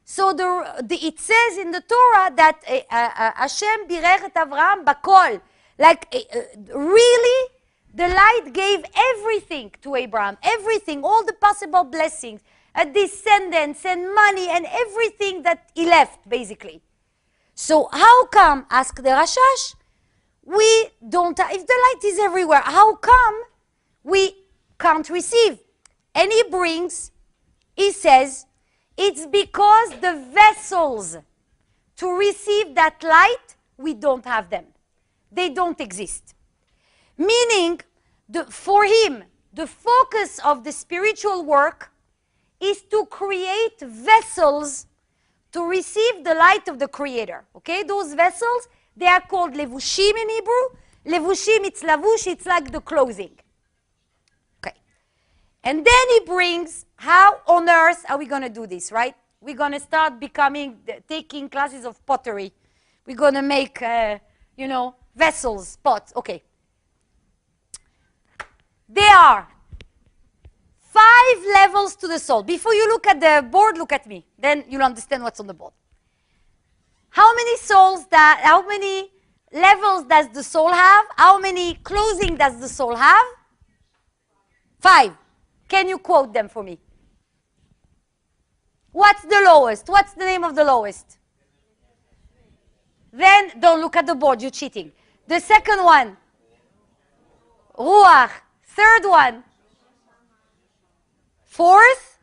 So it says in the Torah that Hashem birech et Avraham bakol. Like really, the light gave everything to Abraham. Everything, all the possible blessings, descendants and money and everything that he left, basically. So how come, ask the Rashash, we don't, if the light is everywhere, how come we can't receive? And he says, it's because the vessels to receive that light, we don't have them. They don't exist. Meaning, for him, the focus of the spiritual work is to create vessels to receive the light of the Creator. Okay, those vessels, they are called levushim in Hebrew. Levushim, it's lavush, it's like the clothing. Okay. And then he brings, how on earth are we going to do this, right? We're going to start taking classes of pottery. We're going to make, vessels, pots. Okay. There are 5 levels to the soul. Before you look at the board, look at me. Then you'll understand what's on the board. How many levels does the soul have? How many clothing does the soul have? 5. Can you quote them for me? What's the lowest? What's the name of the lowest? Then don't look at the board, you're cheating. The second one, Ruach. Third one, 4th,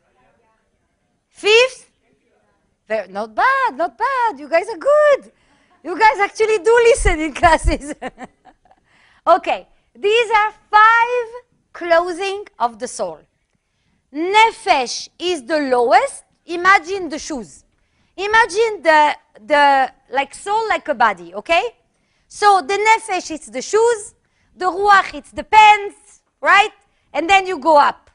5th. Not bad, not bad. You guys are good. You guys actually do listen in classes. Okay, these are 5 clothing of the soul. Nefesh is the lowest. Imagine the shoes. Imagine the like soul like a body, okay? So the nefesh is the shoes, the ruach it's the pants, right? And then you go up.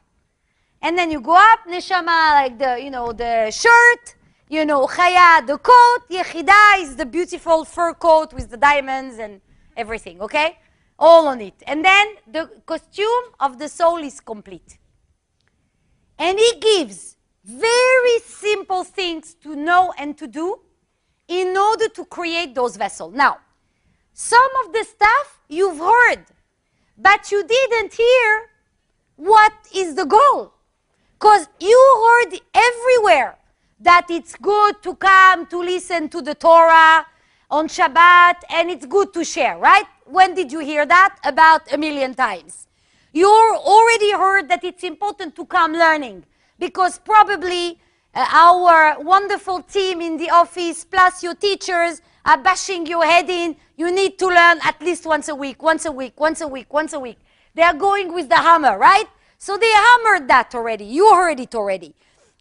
And then you go up, neshama like the shirt, chaya the coat, yechida is the beautiful fur coat with the diamonds and everything, okay? All on it. And then the costume of the soul is complete. And he gives very simple things to know and to do in order to create those vessels. Now, some of the stuff you've heard, but you didn't hear what is the goal. Because you heard everywhere that it's good to come to listen to the Torah on Shabbat and it's good to share, right? When did you hear that? About 1,000,000 times. You already heard that it's important to come learning because probably our wonderful team in the office plus your teachers are bashing your head in. You need to learn at least once a week, once a week, once a week, once a week. They are going with the hammer, right? So they hammered that already. You heard it already.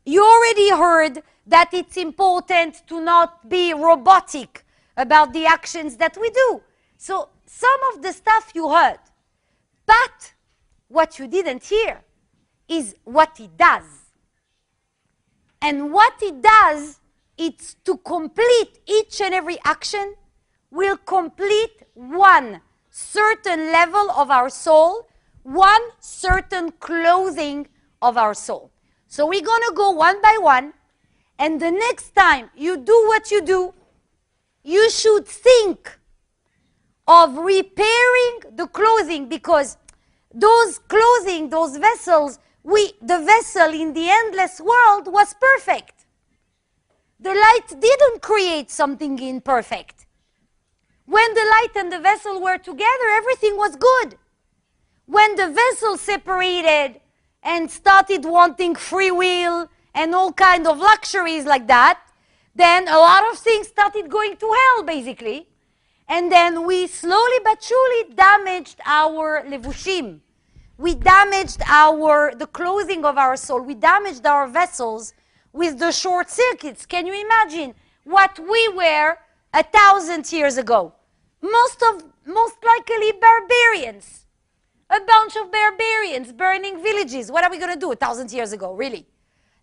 You already heard that it's important to not be robotic about the actions that we do. So some of the stuff you heard, but what you didn't hear is what it does. And what it does, it's to complete each and every action will complete one certain level of our soul, one certain clothing of our soul. So we're going to go one by one, and the next time you do what you do, you should think of repairing the clothing, because those clothing, those vessels, the vessel in the endless world was perfect. The light didn't create something imperfect. When the light and the vessel were together, everything was good. When the vessel separated and started wanting free will and all kind of luxuries like that, then a lot of things started going to hell, basically. And then we slowly but surely damaged our levushim. We damaged the clothing of our soul. We damaged our vessels with the short circuits. Can you imagine what we were 1,000 years ago? Most likely barbarians. A bunch of barbarians burning villages. What are we going to do 1,000 years ago, really?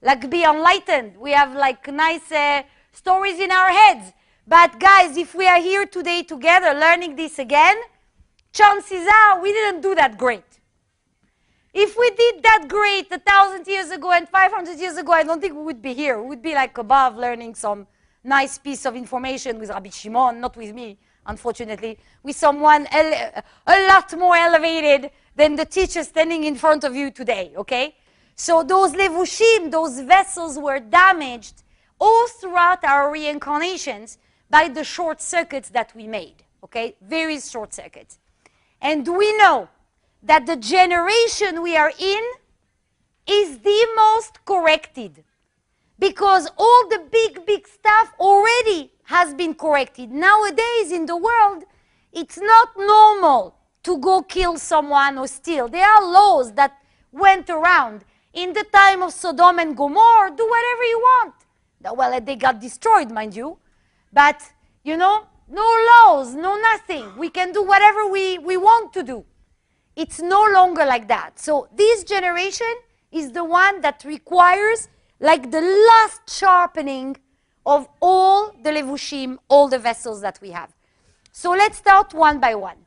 Like, be enlightened. We have like nice stories in our heads. But guys, if we are here today together learning this again, chances are we didn't do that great. If we did that great 1,000 years ago and 500 years ago, I don't think we would be here. We would be like above learning some nice piece of information with Rabbi Shimon, not with me, unfortunately, with someone a lot more elevated than the teacher standing in front of you today, okay? So those levushim, those vessels were damaged all throughout our reincarnations by the short circuits that we made, okay? Very short circuits. And we know that the generation we are in is the most corrected, because all the big stuff already has been corrected. Nowadays in the world, it's not normal to go kill someone or steal. There are laws that went around. In the time of Sodom and Gomorrah, do whatever you want. Well, they got destroyed, mind you. But, you know, no laws, no nothing. We can do whatever we want to do. It's no longer like that. So this generation is the one that requires like the last sharpening of all the levushim, all the vessels that we have. So let's start one by one.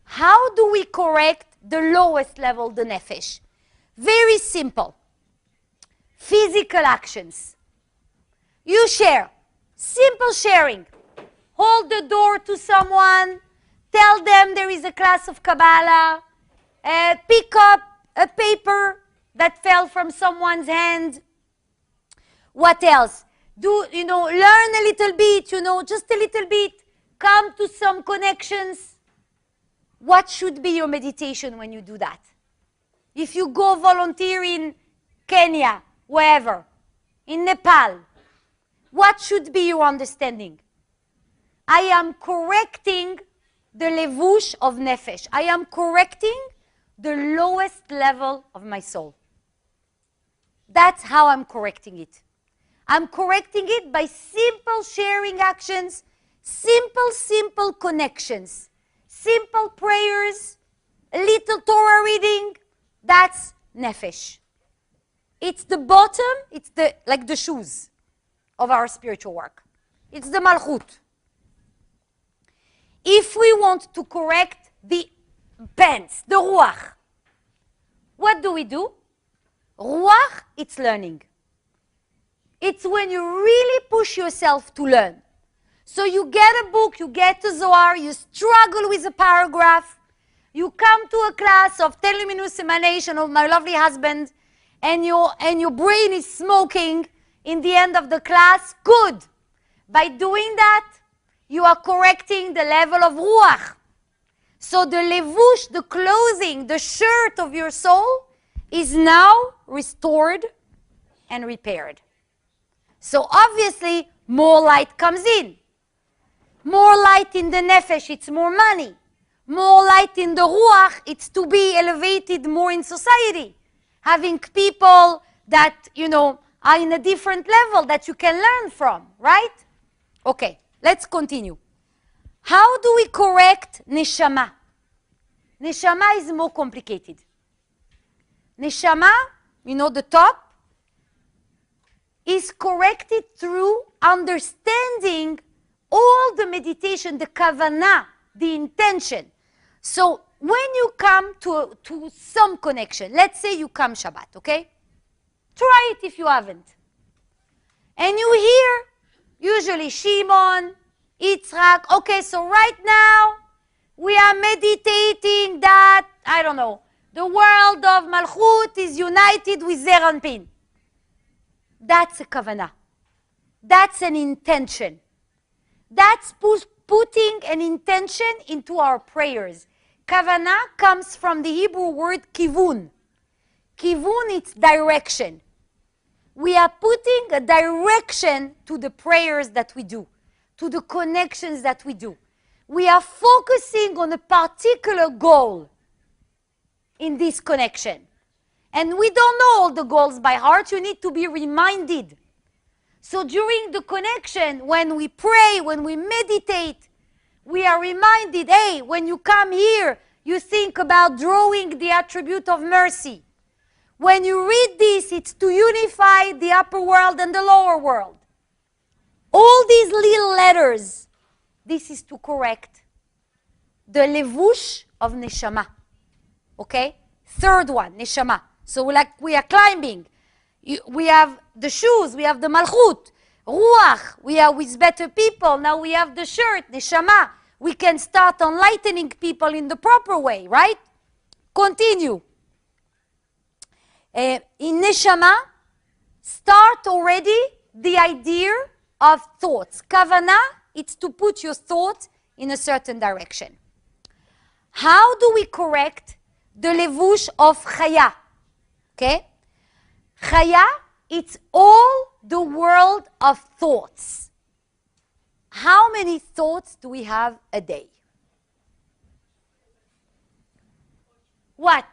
How do we correct the lowest level, the nefesh? Very simple. Physical actions. You share. Simple sharing. Hold the door to someone. Tell them there is a class of Kabbalah. Pick up a paper that fell from someone's hand. What else? Learn a little bit, just a little bit. Come to some connections. What should be your meditation when you do that? If you go volunteer in Kenya, wherever, in Nepal, what should be your understanding? I am correcting the levush of nefesh. I am correcting the lowest level of my soul. That's how I'm correcting it. I'm correcting it by simple sharing actions, simple connections, simple prayers, a little Torah reading. That's nefesh. It's the bottom, it's like the shoes of our spiritual work. It's the malchut. If we want to correct the pants, the ruach, what do? Ruach, it's learning. It's when you really push yourself to learn. So you get a book, you get a Zohar, you struggle with a paragraph, you come to a class of 10 minutes emanation of my lovely husband, and your brain is smoking in the end of the class. Good. By doing that, you are correcting the level of ruach. So the levush, the clothing, the shirt of your soul is now restored and repaired. So obviously, more light comes in. More light in the nefesh, it's more money. More light in the ruach, it's to be elevated more in society. Having people that, are in a different level that you can learn from, right? Okay, let's continue. How do we correct neshama? Neshama is more complicated. Neshama, the top, is corrected through understanding all the meditation, the kavanah, the intention. So when you come to some connection, let's say you come Shabbat, okay? Try it if you haven't. And you hear usually Shimon, Yitzhak. Okay, so right now we are meditating that, I don't know, the world of Malchut is united with Zeir Anpin. That's a kavanah. That's an intention. That's putting an intention into our prayers. Kavanah comes from the Hebrew word kivun. Kivun, it's direction. We are putting a direction to the prayers that we do, to the connections that we do. We are focusing on a particular goal in this connection. And we don't know all the goals by heart. You need to be reminded. So during the connection, when we pray, when we meditate, we are reminded, hey, when you come here, you think about drawing the attribute of mercy. When you read this, it's to unify the upper world and the lower world. All these little letters, this is to correct the levush of neshama. Okay? Third one, neshama. So like we are climbing. We have the shoes, we have the malchut, ruach, we are with better people. Now we have the shirt, neshama. We can start enlightening people in the proper way, right? Continue. In neshama, start already the idea of thoughts. Kavanah, it's to put your thoughts in a certain direction. How do we correct the levush of chaya? Okay? Chaya, it's all the world of thoughts. How many thoughts do we have a day? What?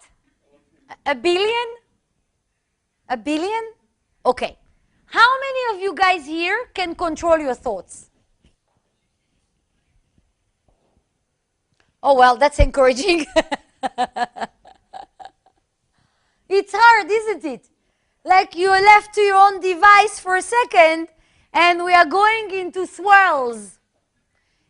A billion? A billion? Okay. How many of you guys here can control your thoughts? Oh, well, that's encouraging. It's hard, isn't it? Like you're left to your own device for a second, and we are going into swirls.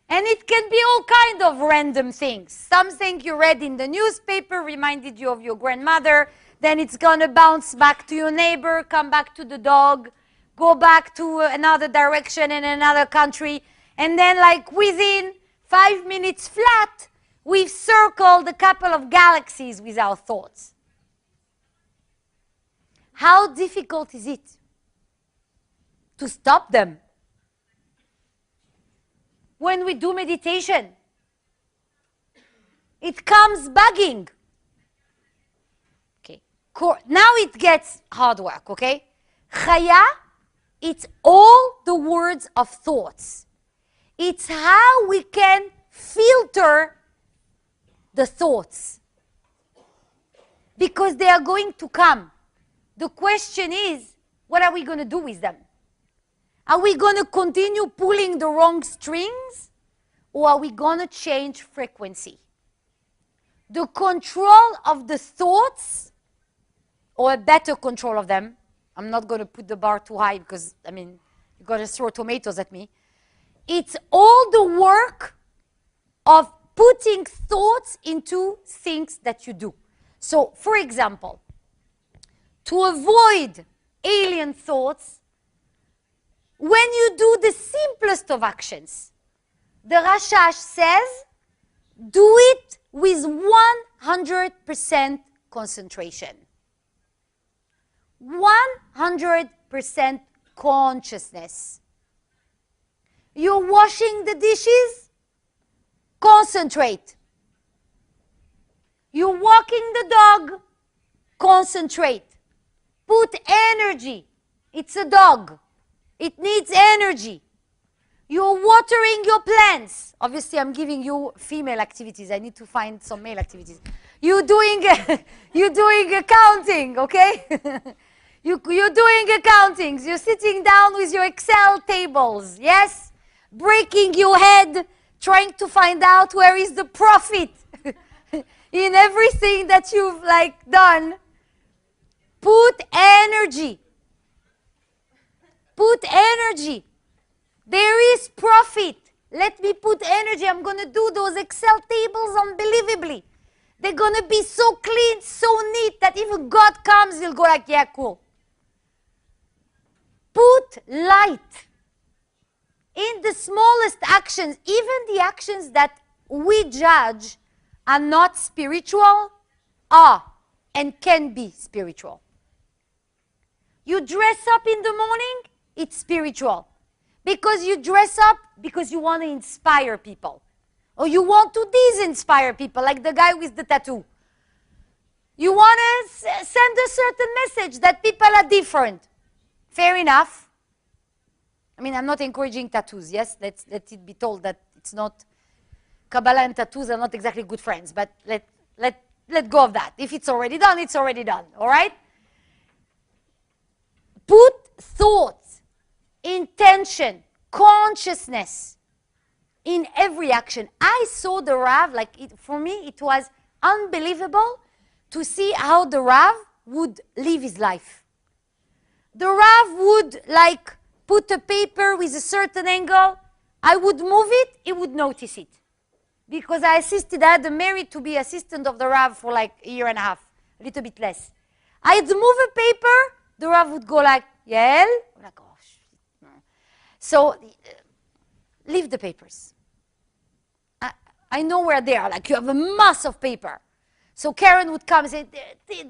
And it can be all kind of random things. Something you read in the newspaper reminded you of your grandmother. Then it's going to bounce back to your neighbor, come back to the dog, go back to another direction in another country. And then like within 5 minutes flat, we've circled a couple of galaxies with our thoughts. How difficult is it to stop them? When we do meditation, it comes bugging. Okay. Now it gets hard work, okay? Chaya, it's all the words of thoughts. It's how we can filter the thoughts. Because they are going to come. The question is, what are we going to do with them? Are we going to continue pulling the wrong strings? Or are we going to change frequency? The control of the thoughts, or a better control of them, I'm not going to put the bar too high because, I mean, you're going to throw tomatoes at me. It's all the work of putting thoughts into things that you do. So, for example, to avoid alien thoughts, when you do the simplest of actions, the Rashash says, do it with 100% concentration. 100% consciousness. You're washing the dishes? Concentrate. You're walking the dog? Concentrate. Put energy. It's a dog. It needs energy. You're watering your plants. Obviously, I'm giving you female activities. I need to find some male activities. You're doing accounting, okay? You're doing accountings. You're sitting down with your Excel tables, yes? Breaking your head, trying to find out where is the profit in everything that you've done. Put energy. Put energy. There is profit. Let me put energy. I'm going to do those Excel tables unbelievably. They're going to be so clean, so neat, that even God comes, he'll go like, yeah, cool. Put light in the smallest actions, even the actions that we judge are not spiritual, are and can be spiritual. You dress up in the morning, it's spiritual. Because you dress up because you want to inspire people. Or you want to disinspire people, like the guy with the tattoo. You want to send a certain message that people are different. Fair enough. I mean, I'm not encouraging tattoos, yes? Let it be told that it's not, Kabbalah and tattoos are not exactly good friends, but let go of that. If it's already done, it's already done, all right? Put thoughts, intention, consciousness in every action. I saw the Rav, for me, it was unbelievable to see how the Rav would live his life. The Rav would, put a paper with a certain angle. I would move it, he would notice it. Because I had the merit to be assistant of the Rav for a year and a half, a little bit less. I'd move a paper, the Rav would go like, Yael? I'm like, oh, shit. So, leave the papers. I know where they are. You have a mass of paper. So Karen would come and say,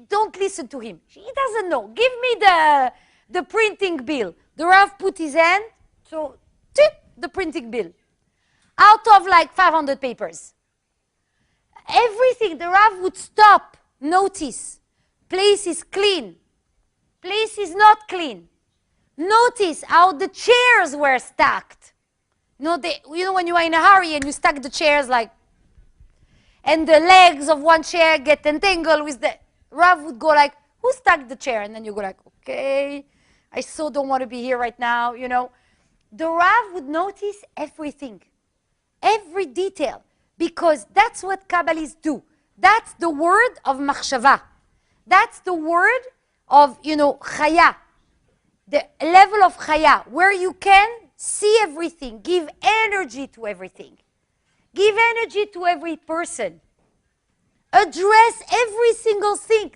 don't listen to him. He doesn't know. Give me the printing bill. The Rav put his hand, so tip, the printing bill. Out of 500 papers. Everything, the Rav would stop, notice. Place is clean. Place is not clean. Notice how the chairs were stacked. When you are in a hurry and you stack the chairs and the legs of one chair get entangled with the, Rav would go who stacked the chair? And then you go okay, I so don't want to be here right now, The Rav would notice everything, every detail, because that's what Kabbalists do. That's the word of machshava. That's the word of, chaya, the level of chaya, where you can see everything, give energy to everything. Give energy to every person. Address every single thing.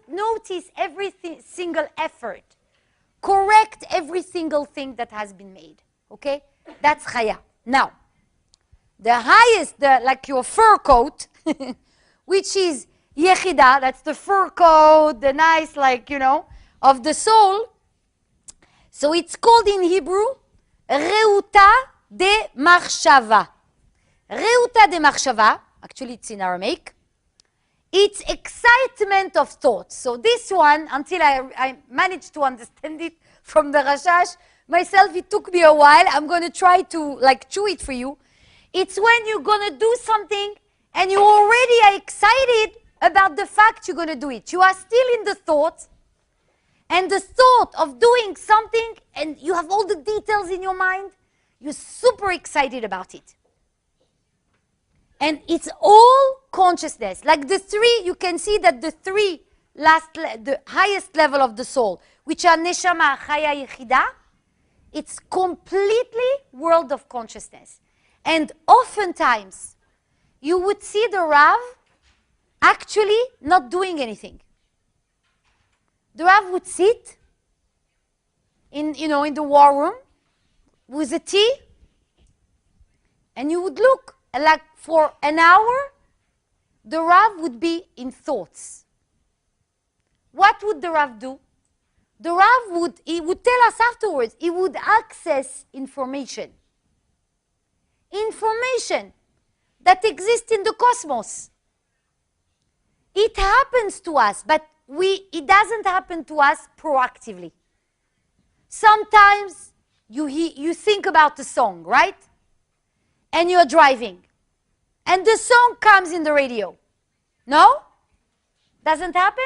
Notice every single effort. Correct every single thing that has been made. Okay? That's chaya. Now, the highest, your fur coat, which is yechida, that's the fur coat, the nice, of the soul. So it's called in Hebrew, Reuta de Machshava. Reuta de Machshava, actually it's in Aramaic, it's excitement of thoughts. So this one, until I managed to understand it from the Rashash, myself, it took me a while. I'm going to try to chew it for you. It's when you're going to do something and you already are excited about the fact you're going to do it. You are still in the thought, and the thought of doing something, and you have all the details in your mind, you're super excited about it. And it's all consciousness. The three, you can see that the three the highest level of the soul, which are neshama, chaya, yechida, it's completely world of consciousness. And oftentimes, you would see the Rav actually not doing anything. The Rav would sit in the war room with a tea, and you would look, for an hour, the Rav would be in thoughts. What would the Rav do? The Rav he would tell us afterwards, he would access information. Information that exists in the cosmos. It happens to us, but it doesn't happen to us proactively. Sometimes you think about the song, right? And you're driving. And the song comes in the radio. No? Doesn't happen?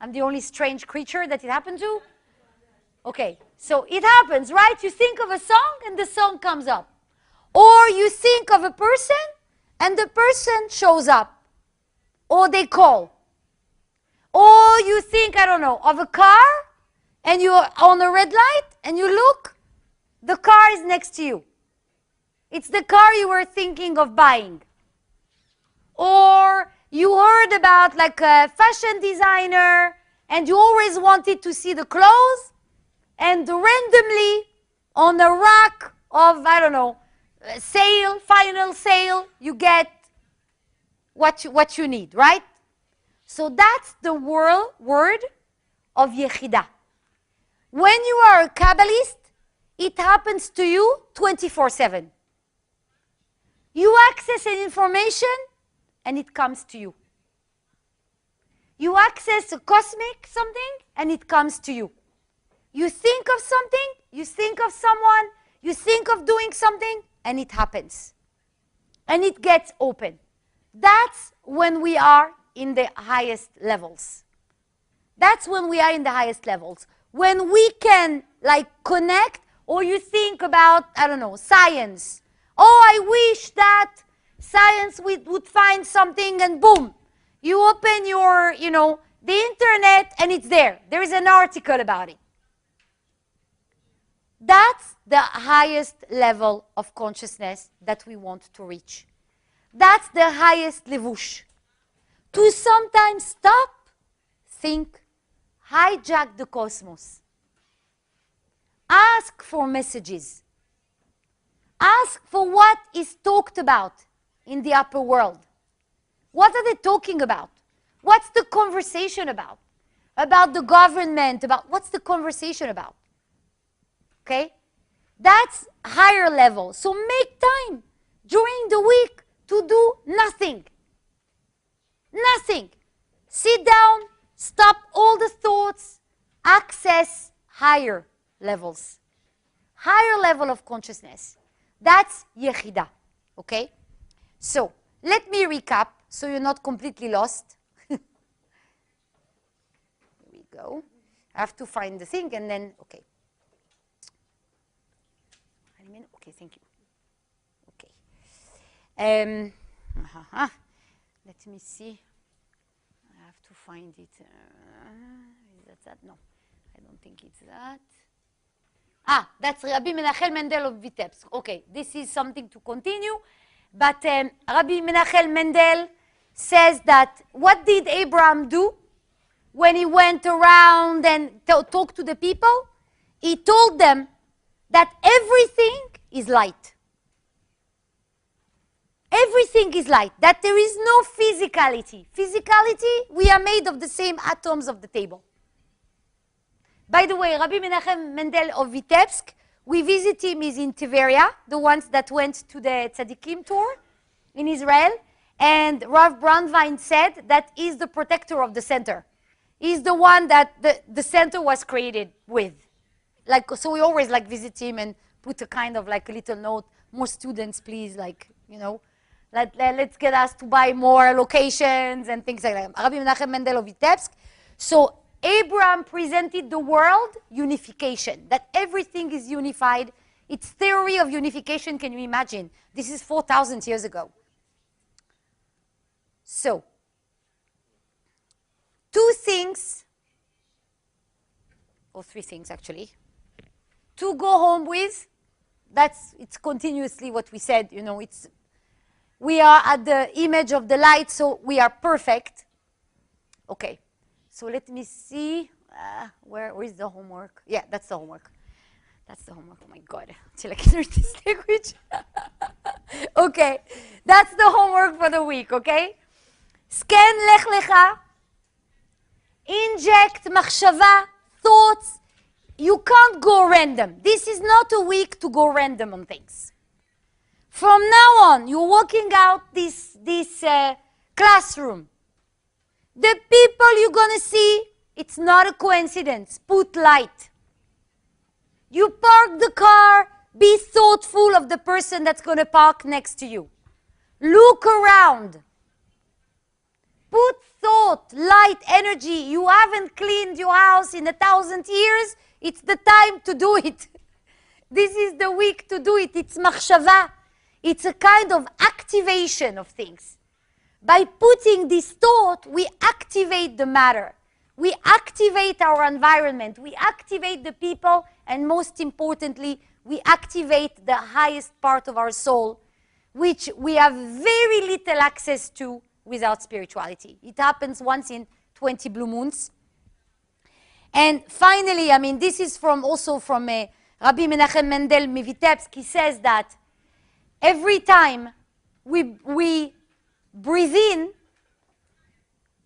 I'm the only strange creature that it happened to? Okay, so it happens, right? You think of a song and the song comes up. Or you think of a person and the person shows up. Or they call. Or you think, of a car and you're on a red light and you look, the car is next to you. It's the car you were thinking of buying. Or You heard about like a fashion designer, and you always wanted to see the clothes, and randomly on a rack of, I don't know, final sale, you get what you need, right? So that's the word of Yechida. When you are a Kabbalist, it happens to you 24/7. You access an information and it comes to you. You access a cosmic something and it comes to you. You think of something, you think of someone, you think of doing something, and it happens. And it gets open. That's when we are in the highest levels. That's when we are in the highest levels. When we can like connect, or you think about, I don't know, science. Oh, I wish that science would find something, and boom, you open your, the internet and it's there. There is an article about it. That's the highest level of consciousness that we want to reach. That's the highest levush. To sometimes stop, think, hijack the cosmos. Ask for messages. Ask for what is talked about in the upper world. What are they talking about? What's the conversation about? About the government, what's the conversation about? Okay? That's higher level. So make time during the week to do nothing. Nothing. Sit down, stop all the thoughts, access higher levels. Higher level of consciousness. That's Yechida. Okay? So, let me recap so you're not completely lost. Here we go. I have to find the thing and then, okay. Okay, thank you. Okay. Let me see. I have to find it. Is that? No, I don't think it's that. That's Rabbi Menachem Mendel of Vitebsk. Okay, this is something to continue. But Rabbi Menachem Mendel says that what did Abraham do when he went around and talked to the people? He told them that everything is light. Everything is light, that there is no physicality. Physicality, we are made of the same atoms of the table. By the way, Rabbi Menachem Mendel of Vitebsk, we visit him, he's in Tiveria, the ones that went to the Tzadikim tour in Israel. And Rav Brandwein said that he's the protector of the center. He's the one that the center was created with. So we always visit him and put a kind of a little note, more students, please, let's get us to buy more locations and things like that. Rabbi Menachem Mendel of Vitebsk. So Abraham presented the world unification, that everything is unified. Its theory of unification, can you imagine? This is 4,000 years ago. So, two things, or three things actually, to go home with. It's continuously what we said, we are at the image of the light, so we are perfect. Okay, so let me see, where is the homework? Yeah, that's the homework. That's the homework, oh my God, till I can read this language. Okay, that's the homework for the week, okay? Scan Lech Lecha, inject machshava, thoughts. You can't go random. This is not a week to go random on things. From now on, you're walking out this classroom. The people you're going to see, it's not a coincidence. Put light. You park the car, be thoughtful of the person that's going to park next to you. Look around. Put thought, light, energy. You haven't cleaned your house in 1,000 years. It's the time to do it. This is the week to do it. It's machshava. It's a kind of activation of things. By putting this thought, we activate the matter. We activate our environment. We activate the people. And most importantly, we activate the highest part of our soul, which we have very little access to without spirituality. It happens once in 20 blue moons. And finally, I mean, this is also from Rabbi Menachem Mendel Mivitebsk. He says that every time we breathe in,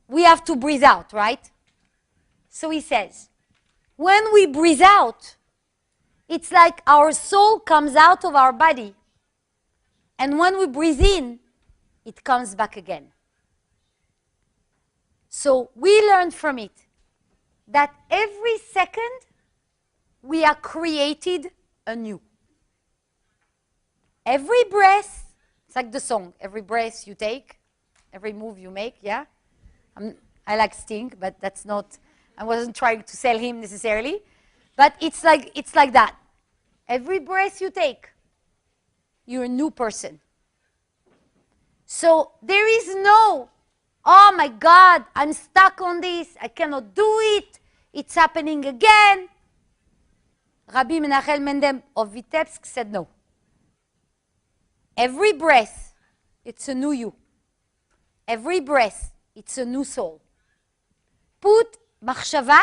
we have to breathe out, right? So he says, when we breathe out, it's like our soul comes out of our body. And when we breathe in, it comes back again. So we learn from it that every second we are created anew. Every breath, it's like the song, every breath you take, every move you make, yeah? I like Sting, but that's not, I wasn't trying to sell him necessarily. But it's like that. Every breath you take, you're a new person. So there is no, oh my God, I'm stuck on this, I cannot do it, it's happening again. Rabbi Menachem Mendel of Vitebsk said no. Every breath, it's a new you. Every breath, it's a new soul. Put machshava,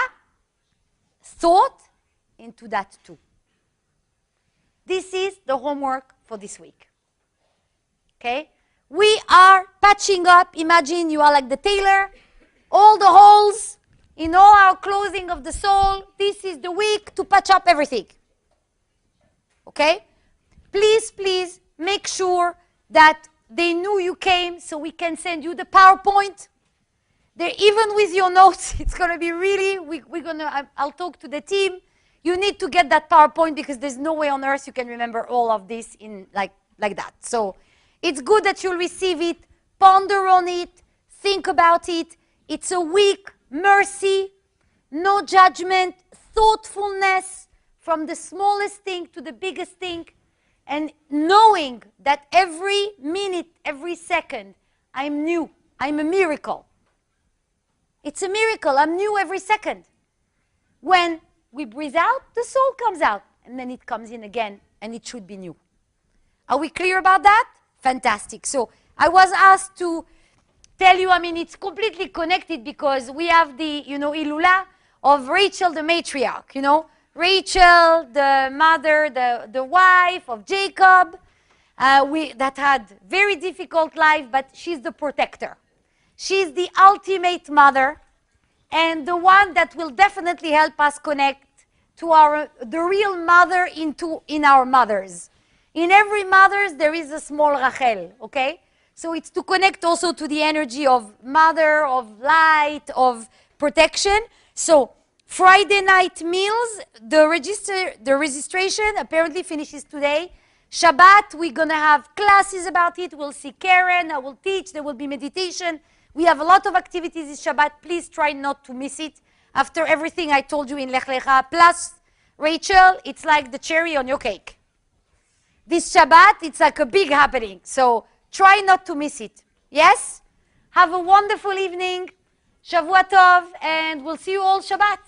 thought, into that too. This is the homework for this week. Okay? We are patching up. Imagine you are like the tailor. All the holes in all our clothing of the soul. This is the week to patch up everything. Okay? Please, please make sure that they knew you came so we can send you the PowerPoint. They're even with your notes. It's going to be really, I'll talk to the team. You need to get that PowerPoint because there's no way on earth you can remember all of this in like that. So it's good that you'll receive it, ponder on it, think about it. It's a week, mercy, no judgment, thoughtfulness from the smallest thing to the biggest thing, and knowing that every minute, every second, I'm new. I'm a miracle. It's a miracle. I'm new every second. When we breathe out, the soul comes out, and then it comes in again, and it should be new. Are we clear about that? Fantastic. So I was asked to tell you, I mean, it's completely connected because we have the, Ilula of Rachel the matriarch, Rachel, the mother, the wife of Jacob, that had very difficult life, but she's the protector. She's the ultimate mother and the one that will definitely help us connect to the real mother in our mothers. In every mother, there is a small Rachel, okay? So it's to connect also to the energy of mother, of light, of protection. So Friday night meals, the registration apparently finishes today. Shabbat, we're going to have classes about it. We'll see Karen, I will teach, there will be meditation. We have a lot of activities this Shabbat. Please try not to miss it. After everything I told you in Lech Lecha, plus Rachel, it's like the cherry on your cake. This Shabbat, it's like a big happening. So try not to miss it. Yes? Have a wonderful evening. Shavua Tov, and we'll see you all Shabbat.